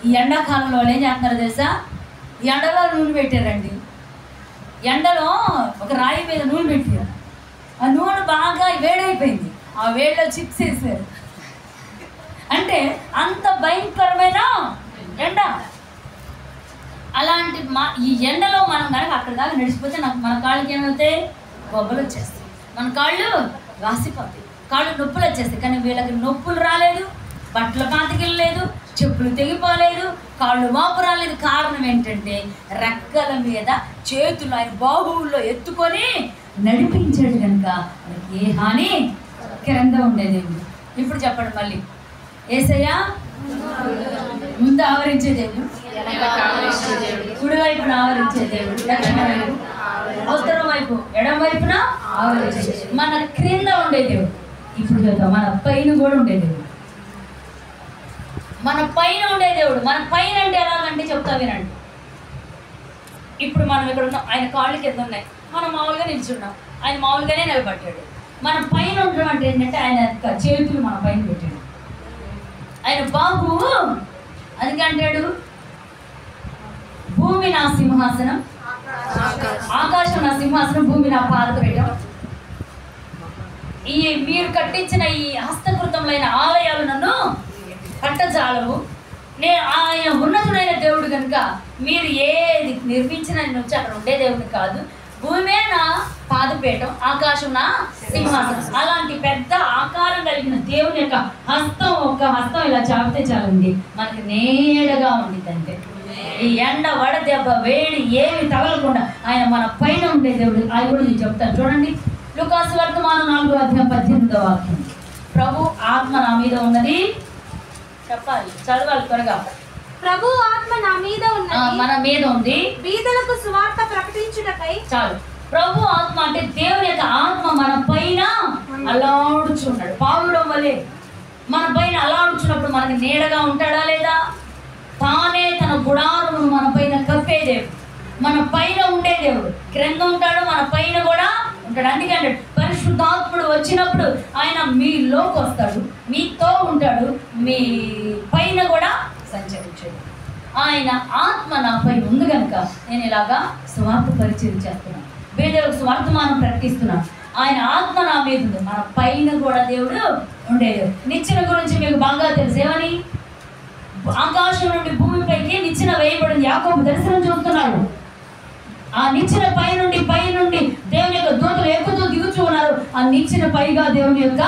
ఈ ఎండాకాలంలో వాళ్ళు ఏం చేస్తున్నారు తెలుసా? ఎండలో నూనె పెట్టారండి. ఎండలో ఒక రాయి మీద నూనె పెట్టారు, ఆ నూనె బాగా వేడైపోయింది, ఆ వేడిలో చిప్స్ వేసారు. అంటే అంత భయంకరమైన ఎండ. అలాంటి ఈ ఎండలో మనం కనుక అక్కడ దాకా నడిచిపోతే మన కాళ్ళకి ఏమవుతాయి? బొబ్బలు వచ్చేస్తాయి, మన కాళ్ళు వాసిపోతాయి, కాళ్ళు నొప్పులు వచ్చేస్తాయి. కానీ వీళ్ళకి నొప్పులు రాలేదు, బట్టలు పాతకెళ్ళలేదు, చెప్పులు తెగిపోలేదు, కాళ్ళు వాపు రాలేదు. కారణం ఏంటంటే రెక్కల మీద చేతులు ఆయన బాహువుల్లో ఎత్తుకొని నడిపించాడు కనుక మనకి ఏ హాని క్రింద ఉండేది. ఇప్పుడు చెప్పండి మళ్ళీ, యేసయ్య ముందు ఆవరించే దేవుడు, కుడి వైపున ఆవరించే దేవుడు, దక్షిణ వైపు, ఉత్తరం వైపు, ఎడం వైపున ఆవరించే, మన క్రింద ఉండే దేవుడు. ఇప్పుడు చూద్దాం, మన పైన కూడా ఉండే దేవుడు. మన పైన ఉండే దేవుడు. మన పైన అంటే ఎలాగంటే చెప్తా వినండి. ఇప్పుడు మనం ఇక్కడ ఉన్నాం, ఆయన కాళ్ళు కింద ఉన్నాయి, మనం మామూలుగా నిల్చున్నాం, ఆయన మామూలుగానే నిలబడ్డాడు. మన పైన ఉండడం అంటే ఏంటంటే ఆయన చేతులు మన పైన పెట్టాడు, ఆయన బాబు. అందుకే అంటాడు భూమి నా సింహాసనం, ఆకాశం నా సింహాసనం, భూమి నా పాదపీఠం. ఈ మీరు కట్టించిన ఈ హస్తకృతములైన ఆలయాలు నన్ను పట్టజాలవు. ఆయన ఉన్నతుడైన దేవుడు కనుక మీరు ఏది నిర్మించిన నుంచి అక్కడ ఉండే దేవుడు కాదు. భూమే నా పాదపీఠం, ఆకాశం నా సింహాసనం. అలాంటి పెద్ద ఆకారం కలిగిన దేవుని యొక్క హస్తం, ఒక హస్తం ఇలా చాపితే చాలండి మనకి నేడగా ఉండిద్దంటే. ఈ ఎండ వడ దెబ్బ వేడి ఏమి తగలకుండా ఆయన మన పైన ఉండే దేవుడు. అది కూడా నేను చెప్తాను చూడండి. లూకాసు వర్తమానం 4:18 ప్రభు ఆత్మ నా మీద ఉన్నది. చెప్పాలి, చదవాలి త్వరగా. ప్రభు ఆత్మ నా మీద ఉన్నది, మన మీద ఉంది, బీదలకు సువార్త ప్రకటించుటకై. చాలు. ప్రభు ఆత్మ అంటే దేవుని యొక్క ఆత్మ మన పైన అలాడుచున్నాడు. పావురం వలె మన పైన అలాడుచున్నప్పుడు మనకి నీడగా ఉంటాడా లేదా? తానే తన గుడారమును మన పైన కప్పే దేవుడు, మన పైన ఉండే దేవుడు. క్రింద ఉంటాడు, మన పైన కూడా ఉంటాడు. అందుకంటే పరిశుద్ధాత్ముడు వచ్చినప్పుడు ఆయన మీలోకి వస్తాడు, మీతో ఉంటాడు, మీ పైన కూడా సంచరించాడు. ఆయన ఆత్మ నాపై ఉంది కనుక నేను ఇలాగా స్వార్థ పరిచయం చేస్తున్నాను, పేదలకు స్వార్థమానం ప్రకటిస్తున్నాను. ఆయన ఆత్మ నా మీద ఉంది, మన పైన కూడా దేవుడు ఉండేది. నిచ్చెన గురించి మీకు బాగా తెలుసు. ఏమని? ఆకాశం నుండి భూమిపైకి నిచ్చెన వేయబడింది. యాకోబు దర్శనం చూస్తున్నాడు. ఆ నిచ్చెన పైనుండి దేవుని యొక్క దూతలు ఎక్కుతూ దిగుతూ ఉన్నారు. ఆ నిచ్చెన పైగా దేవుని యొక్క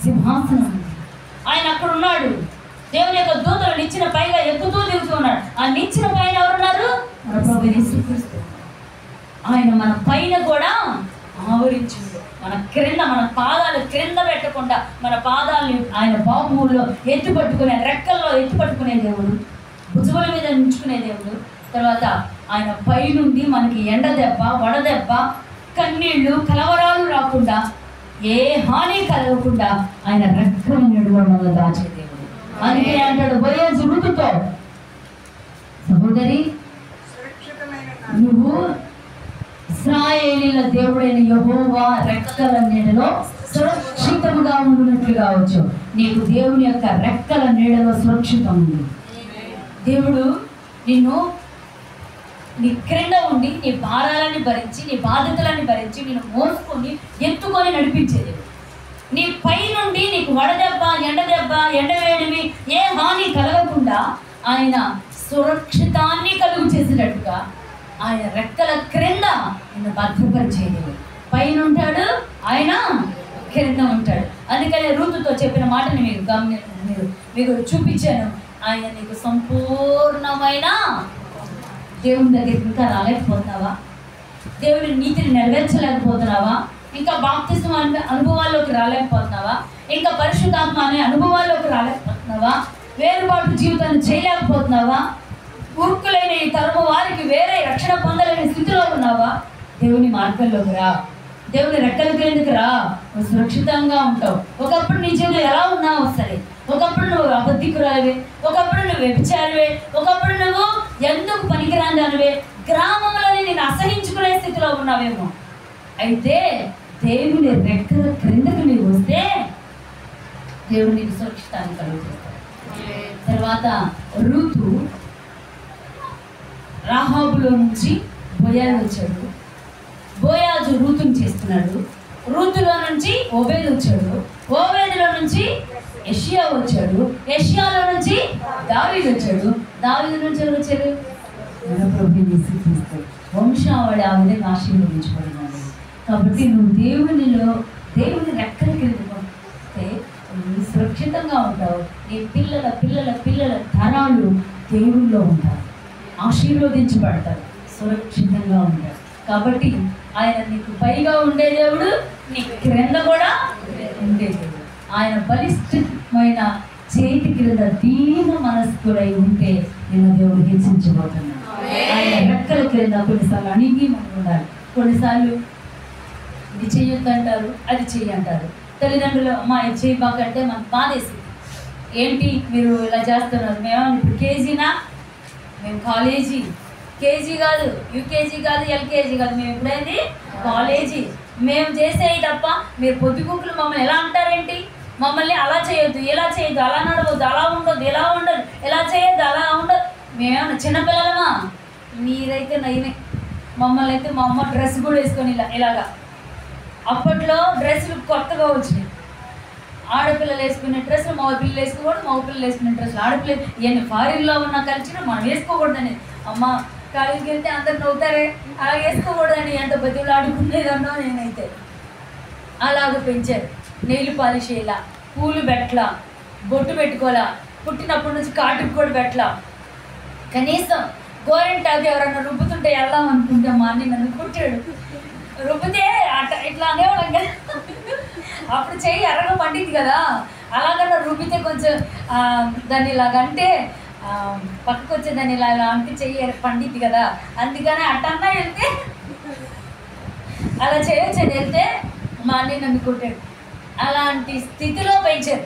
సింహాసనం. ఆయన అక్కడ ఉన్నాడు. దేవుని యొక్క దూతలు నిచ్చెన పైగా ఎక్కుతూ దిగుతూ ఉన్నాడు. ఆ నిచ్చెన పైన ఎవరున్నారు? మన ప్రభువు యేసుక్రీస్తు. ఆయన మన పైన కూడా ఆవరించింది. మన పాదాలు క్రింద పెట్టకుండా మన పాదాలని ఆయన బాహువుల్లో ఎత్తుపట్టుకునే, రెక్కల్లో ఎత్తుపట్టుకునే దేవుడు, భుజముల మీద ఉంచుకునే దేవుడు. తర్వాత ఆయన పైనుండి మనకి ఎండ దెబ్బ, వడదెబ్బ, కన్నీళ్లు, కలవరాలు రాకుండా, ఏ హాని కలగకుండా ఆయన రెక్కల నీడలో దాచే దేవుడు. అందుకే అంటాడు బోయజు రూతుతో, సహోదరి నువ్వు ఇశ్రాయేలీయుల దేవుడైన యెహోవా రెక్కల నీడలో సురక్షితముగా ఉండునట్లుగా వచ్చు. నీకు దేవుని యొక్క రెక్కల నీడలో సురక్షితం ఉంది. దేవుడు నిన్ను నీ క్రింద ఉండి నీ భారాలని భరించి, నీ బాధ్యతలని భరించి, నిన్ను మోసుకొని ఎత్తుకొని నడిపించేది. నీ పై నుండి నీకు వడదెబ్బ, ఎండదెబ్బ, ఎండవేడివి ఏ హాని కలగకుండా ఆయన సురక్షితాన్ని కలుగు చేసేటట్టుగా ఆయన రెక్కల క్రింద నిన్ను భద్రపరిచేది. పైన ఉంటాడు, ఆయన క్రింద ఉంటాడు. అందుకని రూతుతో చెప్పిన మాటని మీకు చూపించాను. ఆయన నీకు సంపూర్ణమైన దేవుని దగ్గరికి ఇంకా రాలేకపోతున్నావా? దేవుని నీతిని నెరవేర్చలేకపోతున్నావా? ఇంకా బాప్తిస్మ అనుభవాల్లోకి రాలేకపోతున్నావా? ఇంకా పరిశుద్ధాత్మ అనే అనుభవాల్లోకి రాలేకపోతున్నావా? వేరుబాటు జీవితాన్ని చేయలేకపోతున్నావా? మూర్ఖులైన ఈ తరము వారికి వేరే రక్షణ పొందలేని స్థితిలో ఉన్నావా? దేవుని మార్గంలోకి రా, దేవుని రెక్కల క్రిందకి రా. నువ్వు సురక్షితంగా ఉంటావు. ఒకప్పుడు నీ జీవితం ఎలా ఉన్నావు సరే, ఒకప్పుడు నువ్వు అబద్ధికురాలివే, ఒకప్పుడు నువ్వు వ్యభిచారివే, ఒకప్పుడు నువ్వు ఎందుకు పనికిరాని దానివే, గ్రామంలోని నేను అసహించుకునే స్థితిలో ఉన్నావేమో. అయితే దేవుని రెక్కల క్రిందకి నీవు వస్తే దేవుడు నీకు సురక్షితాన్ని కలుగుతాడు. తర్వాత రూతు రాహాబులో నుంచి బోయాజు వచ్చాడు, బోయాజు రూతుని చేస్తున్నాడు. రూతులో నుంచి ఓబేదు వచ్చాడు, ఓబేదులో నుంచి యెషయా వచ్చాడు, యెషయాలో నుంచి దావీదు వచ్చాడు, దావీదు నుంచి ఎవరు వచ్చారు? మన ప్రభువు యేసు క్రీస్తు. వంశావళి ఆ విధంగా ఆశీర్వదించబడినాడు. కాబట్టి నువ్వు దేవుని రెక్కల కింద వస్తే నువ్వు సురక్షితంగా ఉంటావు. నీ పిల్లల పిల్లల పిల్లల తరాలు దేవుల్లో ఉంటారు, ఆశీర్వదించబడతారు, సురక్షితంగా ఉంటారు. కాబట్టి ఆయన నీకు పైగా ఉండే దేవుడు, నీకు క్రింద కూడా ఉండే దేవుడు. ఆయన బలిష్టమైన చేతి క్రింద దీన మనస్కులై ఉంటే నేను దేవుడు హెచ్చించబోతున్నాను. ఆయన రెక్కల క్రింద కొన్నిసార్లు అణిగి మనం ఉండాలి. కొన్నిసార్లు ఇది చెయ్యొద్దు అంటారు, అది చెయ్యి అంటారు. తల్లిదండ్రులు అమ్మ ఇది చేయబాకంటే మనకు బాధేసింది. ఏంటి మీరు ఇలా చేస్తున్నారు? మేము ఇప్పుడు కేజీనా? మేము కాలేజీ, కేజీ కాదు, యూకేజీ కాదు, ఎల్కేజీ కాదు, మేము ఎప్పుడైంది కాలేజీ. మేము చేసేవి తప్ప మీరు పొద్దుగుక్కులు మమ్మల్ని ఎలా అంటారేంటి? మమ్మల్ని అలా చేయొద్దు, ఇలా చేయొద్దు, అలా నడవద్దు, అలా ఉండదు, ఇలా ఉండదు, ఇలా చేయొద్దు, అలా ఉండదు. మేమేమన్నా చిన్నపిల్లలమా? మీరైతే నయ్యమే. మమ్మల్ని అయితే మా అమ్మ డ్రెస్ కూడా వేసుకొని ఇలాగా. అప్పట్లో డ్రెస్సులు కొత్తగా వచ్చినాయి. ఆడపిల్లలు వేసుకునే డ్రెస్సులు మగ పిల్లలు వేసుకోకూడదు, మగ పిల్లలు వేసుకునే డ్రెస్సులు ఆడపిల్లలు ఇవన్నీ ఫారిన్లో ఉన్న కలిసినా మనం వేసుకోకూడదని అమ్మ కాలేజీకి వెళ్తే అందరు నవ్వుతారే, అలా వేసుకోకూడదని ఎంత బతులు ఆడుకునేదన్నో. నేనైతే అలాగ పెంచారు. నెయిల్ పాలిష్ వేయాల, పూలు పెట్టలా, బొట్టు పెట్టుకోవాలా, పుట్టినప్పటి నుంచి కాటుకు కూడా పెట్టలా. కనీసం గోరెంటాకి ఎవరన్నా రుబ్బుతుంటే వెళ్దాం అనుకుంటే మా అన్ని నన్ను కుట్టాడు. రుబ్బితే అట్ట ఇట్లా అనేవాళ్ళం కదా. అప్పుడు చెయ్యి ఎర్రగా పండింది కదా, అలాగన్నా రుబ్బితే కొంచెం దాన్ని ఇలాగంటే పక్కకు వచ్చే దాన్ని ఇలా అంటే చెయ్యి పండిద్ది కదా. అందుకని అట్టన్నా వెళ్తే అలా చేయొచ్చని వెళ్తే మా అన్ని నన్ను కుట్టాడు. అలాంటి స్థితిలో పెంచారు.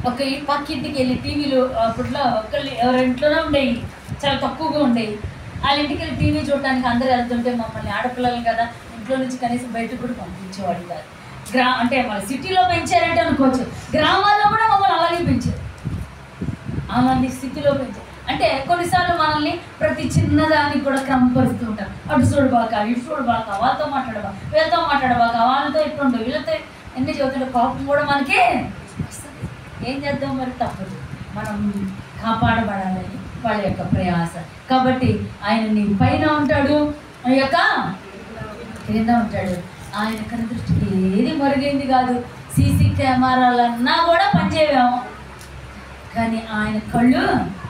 ఒక పక్కింటికి వెళ్ళి టీవీలు అప్పట్లో ఎవరింట్లోనే ఉండేవి, చాలా తక్కువగా ఉండేవి. వాళ్ళ ఇంటికి వెళ్ళి టీవీ చూడడానికి అందరూ వెళ్తుంటే మమ్మల్ని ఆడపిల్లలు కదా ఇంట్లో నుంచి కనీసం బయటకు కూడా పంపించేవాడు కాదు. అంటే మన సిటీలో పెంచారంటే అనుకోవచ్చు, గ్రామాల్లో కూడా మమ్మల్ని అలాగే పెంచారు. అలాంటి స్థితిలో పెంచారు. అంటే కొన్నిసార్లు మనల్ని ప్రతి చిన్నదానికి కూడా క్రమపరుస్తూ ఉంటారు. అటు చూడబాక, ఇటు చూడబాక, వాళ్ళతో మాట్లాడబాక, వీళ్ళతో మాట్లాడబాక, వాళ్ళతో ఇట్లుండవు, వీళ్ళతో ఎన్ని చదువుతుంటే కోపం కూడా మనకి ఏం చేద్దాం? మరి తప్పదు, మనం కాపాడబడాలని వాళ్ళ యొక్క ప్రయాస. కాబట్టి ఆయన నీ పైన ఉంటాడు, ఆ యొక్క క్రింద ఉంటాడు. ఆయన కనుదృష్టికి ఏది మరుగైంది కాదు. సీసీ కెమెరాలన్నా కూడా పనిచేయము, కానీ ఆయన కళ్ళు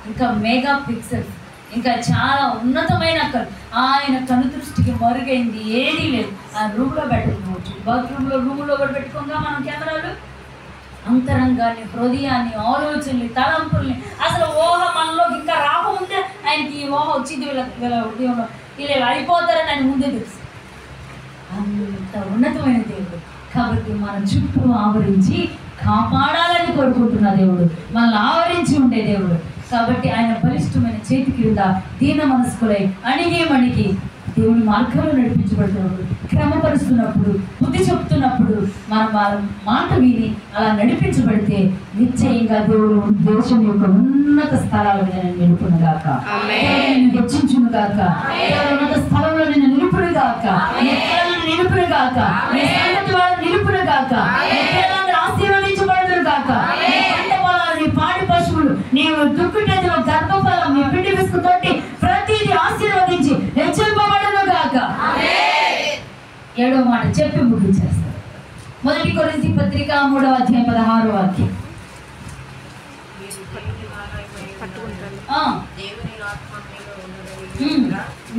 ఇంకా మెగా పిక్సెల్స్ ఇంకా చాలా ఉన్నతమైన ఆయన కనుదృష్టికి మరుగైంది ఏదీ లేదు. ఆ రూమ్లో పెట్టుకోవచ్చు, రూమ్లో కూడా పెట్టుకోగా మనం కెమెరాలు అంతరంగాన్ని, హృదయాన్ని, ఆలోచనల్ని, తలంపుల్ని, అసలు ఊహ మనలోకి ఇంకా రాకముందే ఆయనకి ఈ ఊహ వచ్చింది, వీళ్ళ ఉద్యోగంలో వీళ్ళు అయిపోతారని ఆయన ముందే తెలుసు. అంత ఉన్నతమైన దేవుడు. కాబట్టి మన చుట్టూ ఆవరించి కాపాడాలని కోరుకుంటున్న దేవుడు, మనల్ని ఆవరించి ఉండే దేవుడు. కాబట్టి ఆయన బలిష్టమైన చేతి కింద దీన మనస్కులై అణిగి దేవుని మార్గంలో నడిపించబడుతున్నప్పుడు, క్రమపరుస్తున్నప్పుడు, బుద్ధి చెప్తున్నప్పుడు మనం వాళ్ళ మాట విని అలా నడిపించబడితే నిశ్చయంగా దేవుడు దేశం యొక్క ఉన్నత స్థలాల మీద నేను నిలుపునుగాక, హెచ్చించునుగాక, ఉన్నత స్థలంలో నేను నిలుపునుగాక, నిలుపునుగాక, నిలుపునుగాక, ఆశీర్వదించబడునుగాక. పంట పొలాలు, నీ పాడి పశువులు, నీవు దుక్కుటెందులో గర్భఫలం, నీ పిండి విసుకుతోటి ప్రతిదీ ఆశీర్వదించి హెచ్చింపబడునుగాక. 7వ మాట చెప్పి ముగించేస్తారు. 1 కొరింథీ పత్రిక 3వ అధ్యాయం 16వ వాక్యం.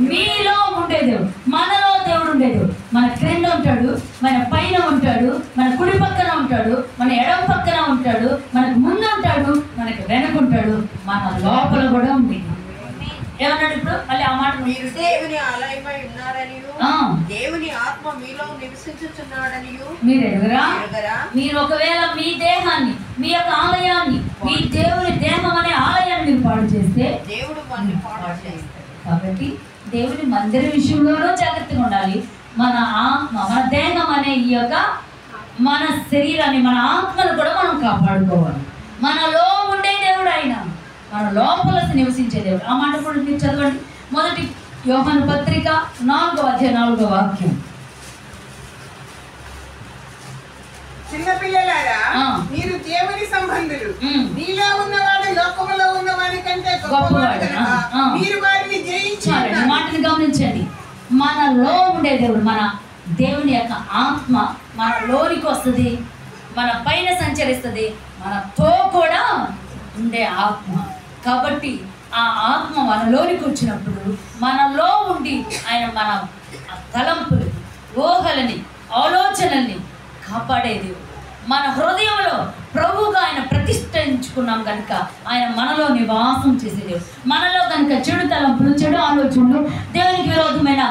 మీలో ఉండే దేవుడు, మనలో దేవుడు ఉండే దేవుడు. మన క్రింద ఉంటాడు, మన పైన ఉంటాడు, మన కుడి పక్కన ఉంటాడు, మన ఎడమ పక్కన ఉంటాడు, మనకు ముందు ఉంటాడు, మనకు వెనకుంటాడు, మన లోపల కూడా ఉంది. ఏమన్నాడు ఇప్పుడు మళ్ళీ ఆ మాట? మీరు దేవుని ఆలయమై ఉన్నారనియు దేవుని ఆత్మ మీలో నివసించుచున్నాడనియు మీరు ఎరుగరా? మీరు ఒకవేళ మీ దేహాన్ని, మీ యొక్క ఆలయాన్ని, మీ దేవుని దేహం అనే ఆలయాన్ని మీరు పాడు చేస్తే దేవుడు మనల్ని పాడు చేస్తాడు. కాబట్టి దేవుని మందిర విషయంలోనూ జాగ్రత్తగా ఉండాలి. మన ఆత్మ, మన దేహం అనే ఈ యొక్క మన శరీరాన్ని, మన ఆత్మను కూడా మనం కాపాడుకోవాలి. మనలో ఉండే దేవుడు ఆయన, మన లోపల నివసించే దేవుడు. ఆ మాట కూడా మీరు చదవండి. 1 యోహాను పత్రిక 4వ అధ్యాయం 4వ వాక్యం. చిన్నపిల్లలారా, మీరు దేవుని సంబంధులు. నీలో ఉన్నవాడు లోకములో ఉన్నవాడి కంటే గొప్పవాడు కనుక మీరు వారిని జయించాలి. మాటని గమనించండి. మనలో ఉండే దేవుడు, మన దేవుని యొక్క ఆత్మ మనలోనికి వస్తుంది, మన పైన సంచరిస్తుంది, మనతో కూడా ఉండే ఆత్మ. కాబట్టి ఆ ఆత్మ మనలోనికి వచ్చినప్పుడు మనలో ఉండి ఆయన మన తలంపులు, ఊహలని, ఆలోచనల్ని కాపాడేది. మన హృదయంలో ప్రభువుగా ఆయన ప్రతిష్ఠించుకున్నాం కనుక ఆయన మనలో నివాసం చేసేదేవు. మనలో కనుక చెడు తలంపులు, చెడు ఆలోచనలు, దేవునికి విరోధమైన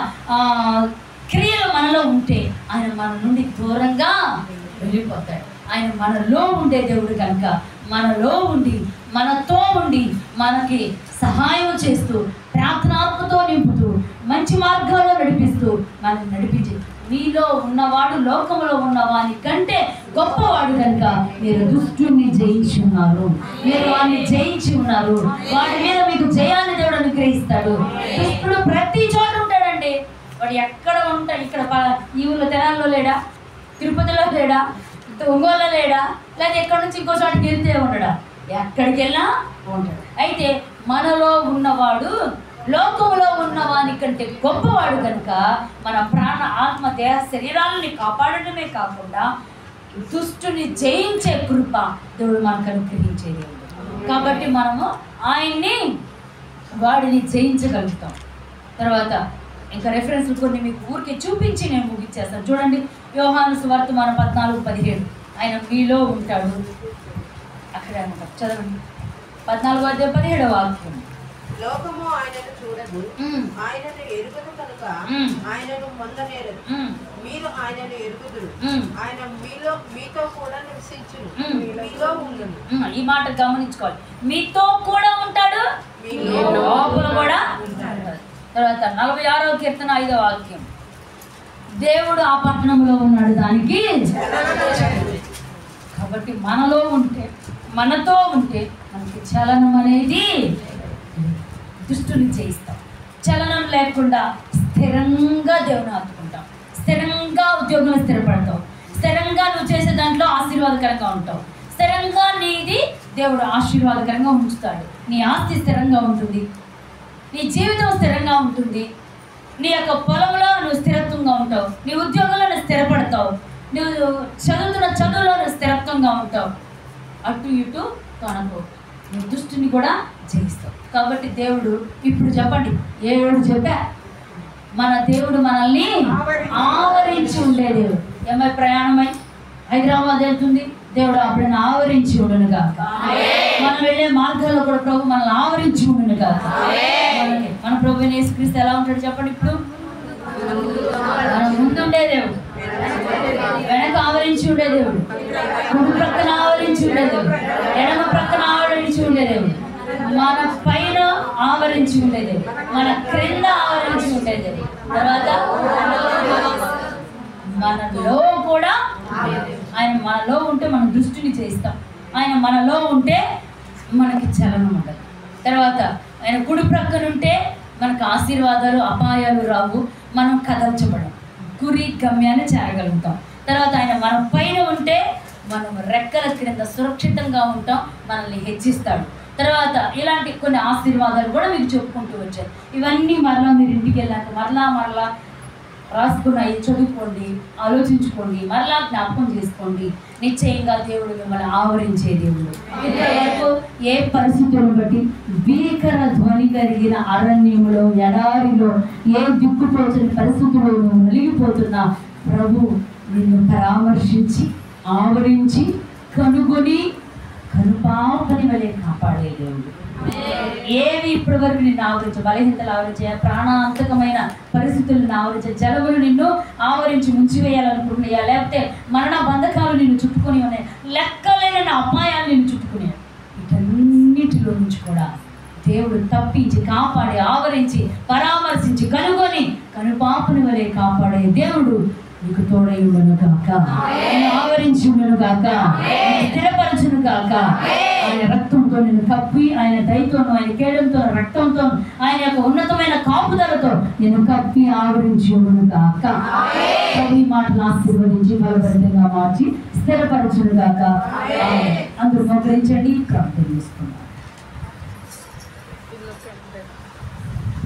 క్రియలు మనలో ఉంటే ఆయన మన నుండి దూరంగా వెళ్ళిపోతాడు. ఆయన మనలో ఉండే దేవుడు కనుక మనలో ఉండి, మనతో ఉండి, మనకి సహాయం చేస్తూ, ప్రార్థనాత్మతో నింపుతూ, మంచి మార్గాల్లో నడిపిస్తూ మనం నడిపించి, మీలో ఉన్నవాడు లోకంలో ఉన్నవాని కంటే గొప్పవాడు కనుక మీరు దుష్టుని జయించి ఉన్నారు, మీరు వాడిని జయించి ఉన్నారు. వాడి మీద మీకు జయాన్ని దేవుడు అనుగ్రహిస్తాడు. దుష్టుడు ప్రతి చోట ఉంటాడండి. వాడు ఎక్కడ ఉంటాడు? ఇక్కడ ఈ ఊళ్ళో తెనాల్లో లేడా, తిరుపతిలో లేడా, ఒంగోలు లేడా, లేదా ఎక్కడి నుంచి ఇంకో చోటకి వెళ్తే ఉండడా? ఎక్కడికి వెళ్ళా ఉంటాడు. అయితే మనలో ఉన్నవాడు లోకంలో ఉన్నవాని కంటే గొప్పవాడు కనుక మన ప్రాణ, ఆత్మ, దేహ శరీరాలని కాపాడటమే కాకుండా దుష్టుని జయించే కృప దేవుడు మనకు అనుగ్రహించే దేవుడు. కాబట్టి మనము ఆయన్ని, వాడిని జయించగలుగుతాం. తర్వాత ఇంకా రెఫరెన్స్లు కొన్ని మీకు ఊరికి చూపించి నేను ముగించేస్తాను. చూడండి, యోహాను సువార్త 14:17 ఆయన మీలో ఉంటాడు. అక్కడే అనమాట, చదవండి. 14:17 వాక్యం. లోకము ఆయనను చూడదు, ఆయనను ఎరుగదు కనుక ఆయనను పొందనేరదు. మీరు ఆయనను ఎరుగుదురు, ఆయన మీతో కూడా నివసించును, మీలో ఉండును. ఈ మాట గమనించుకోవాలి. మీతో కూడా ఉంటాడు, లోపల కూడా ఉంటాడు. తర్వాత 46వ కీర్తన 5వ వాక్యం. దేవుడు ఆ పట్టణంలో ఉన్నాడు, దానికి. కాబట్టి మనలో ఉంటే, మనతో ఉంటే మనకి చలనం అనేది, దుష్టుని జయిస్తాం. చలనం లేకుండా స్థిరంగా దేవుని ఆదుకుంటాం, స్థిరంగా ఉద్యోగంలో స్థిరపడతావు, స్థిరంగా నువ్వు చేసే దాంట్లో ఆశీర్వాదకరంగా ఉంటావు, స్థిరంగా నీది దేవుడు ఆశీర్వాదకరంగా ఉంచుతాడు. నీ ఆస్తి స్థిరంగా ఉంటుంది, నీ జీవితం స్థిరంగా ఉంటుంది, నీ యొక్క పొలంలో నువ్వు స్థిరత్వంగా ఉంటావు, నీ ఉద్యోగంలో నువ్వు స్థిరపడతావు, నువ్వు చదువుతున్న చదువులో నువ్వు స్థిరత్వంగా ఉంటావు. అటు ఇటు తొనకు. నువ్వు దుష్టుని కూడా జయిస్తావు. కాబట్టి దేవుడు ఇప్పుడు చెప్పండి 7 చెప్పా, మన దేవుడు మనల్ని ఆవరించి ఉండే దేవుడు. ఏమై ప్రయాణమై హైదరాబాద్ వెళ్తుంది, దేవుడు అప్పుడైనా ఆవరించి ఉండను కాక. మనం వెళ్ళే మార్గాల్లో కూడా ప్రభు మనల్ని ఆవరించి ఉండను కాక. మన ప్రభు యేసుక్రీస్తు ఎలా ఉంటాడు చెప్పండి? ఇప్పుడు మన ముందుండే దేవుడు, వెనక ఆవరించి ఉండే దేవుడు, కుడి ప్రక్కన ఆవరించి ఉండే దేవుడు, ఎడమ ప్రక్కన ఆవరించి ఉండే దేవుడు, మన పైన ఆవరించి ఉండే దేవుడు, మన క్రింద ఆవరించి ఉండే దేవుడు. తర్వాత మనలో కూడా ఆయన మనలో ఉంటే మనం దృష్టిని చేస్తాం. ఆయన మనలో ఉంటే మనకి చలనం ఉండదు. తర్వాత ఆయన కుడి ప్రక్కన ఉంటే మనకు ఆశీర్వాదాలు అపాయాలు రావు, మనం కదల్చబడం, గురి గమ్యాన్ని చేరగలుగుతాం. తర్వాత ఆయన మన పైన ఉంటే మనం రెక్కల క్రింద సురక్షితంగా ఉంటాం, మనల్ని హెచ్చిస్తాడు. తర్వాత ఇలాంటి కొన్ని ఆశీర్వాదాలు కూడా మీకు చెప్పుకుంటూ వచ్చారు. ఇవన్నీ మరలా మీరు ఇంటికి వెళ్ళాక మరలా రాసుకున్నాయి, చదువుకోండి, ఆలోచించుకోండి, మరలా జ్ఞాపకం చేసుకోండి. నిశ్చయంగా దేవుడు మిమ్మల్ని ఆవరించే దేవుడు. ఇంతవరకు ఏ పరిస్థితులను బట్టి భీకర ధ్వని కలిగిన అరణ్యములో, ఎడారిలో, ఏ దిక్కుపోతున్న పరిస్థితుల్లో నువ్వు నలిగిపోతున్నా ప్రభు నిన్ను పరామర్శించి ఆవరించి కనుగొని కనుపాపని వలె కాపాడే దేవుడు. ఏవి ఇప్పటి వరకు నిన్ను ఆవరించే, బలహీనతలు ఆవరించే, ప్రాణాంతకమైన పరిస్థితులను ఆవరించే, జలములు నిన్ను ఆవరించి ముంచివేయాలనుకుంటున్నాయా, లేకపోతే మరణ బంధకాలు నిన్ను చుట్టుకొని ఉన్నాయి, లెక్కలేని అపాయాలు నిన్ను చుట్టుకున్నాయి, వీటన్నిటిలో నుంచి కూడా దేవుడు తప్పించి కాపాడి ఆవరించి పరామర్శించి కనుగొని కనుపాపని వలె కాపాడే దేవుడు నీకు తోడై ఉండను కాక, నేను ఆవరించి ఉండను కాక, స్థిరపరచును కాక. ఆయన రక్తంతో నేను కప్పి, ఆయన దయతోను, ఆయన కేడంతో, రక్తంతో, ఆయన యొక్క ఉన్నతమైన కాపుదలతో నేను కప్పి ఆవరించి ఉండను కాక. ఈ మాటలు ఆశీర్వదించి బలభరితంగా మార్చి స్థిరపరచును కాక. అందరూ మోకరించండి, ప్రార్థన చేసుకున్నాం.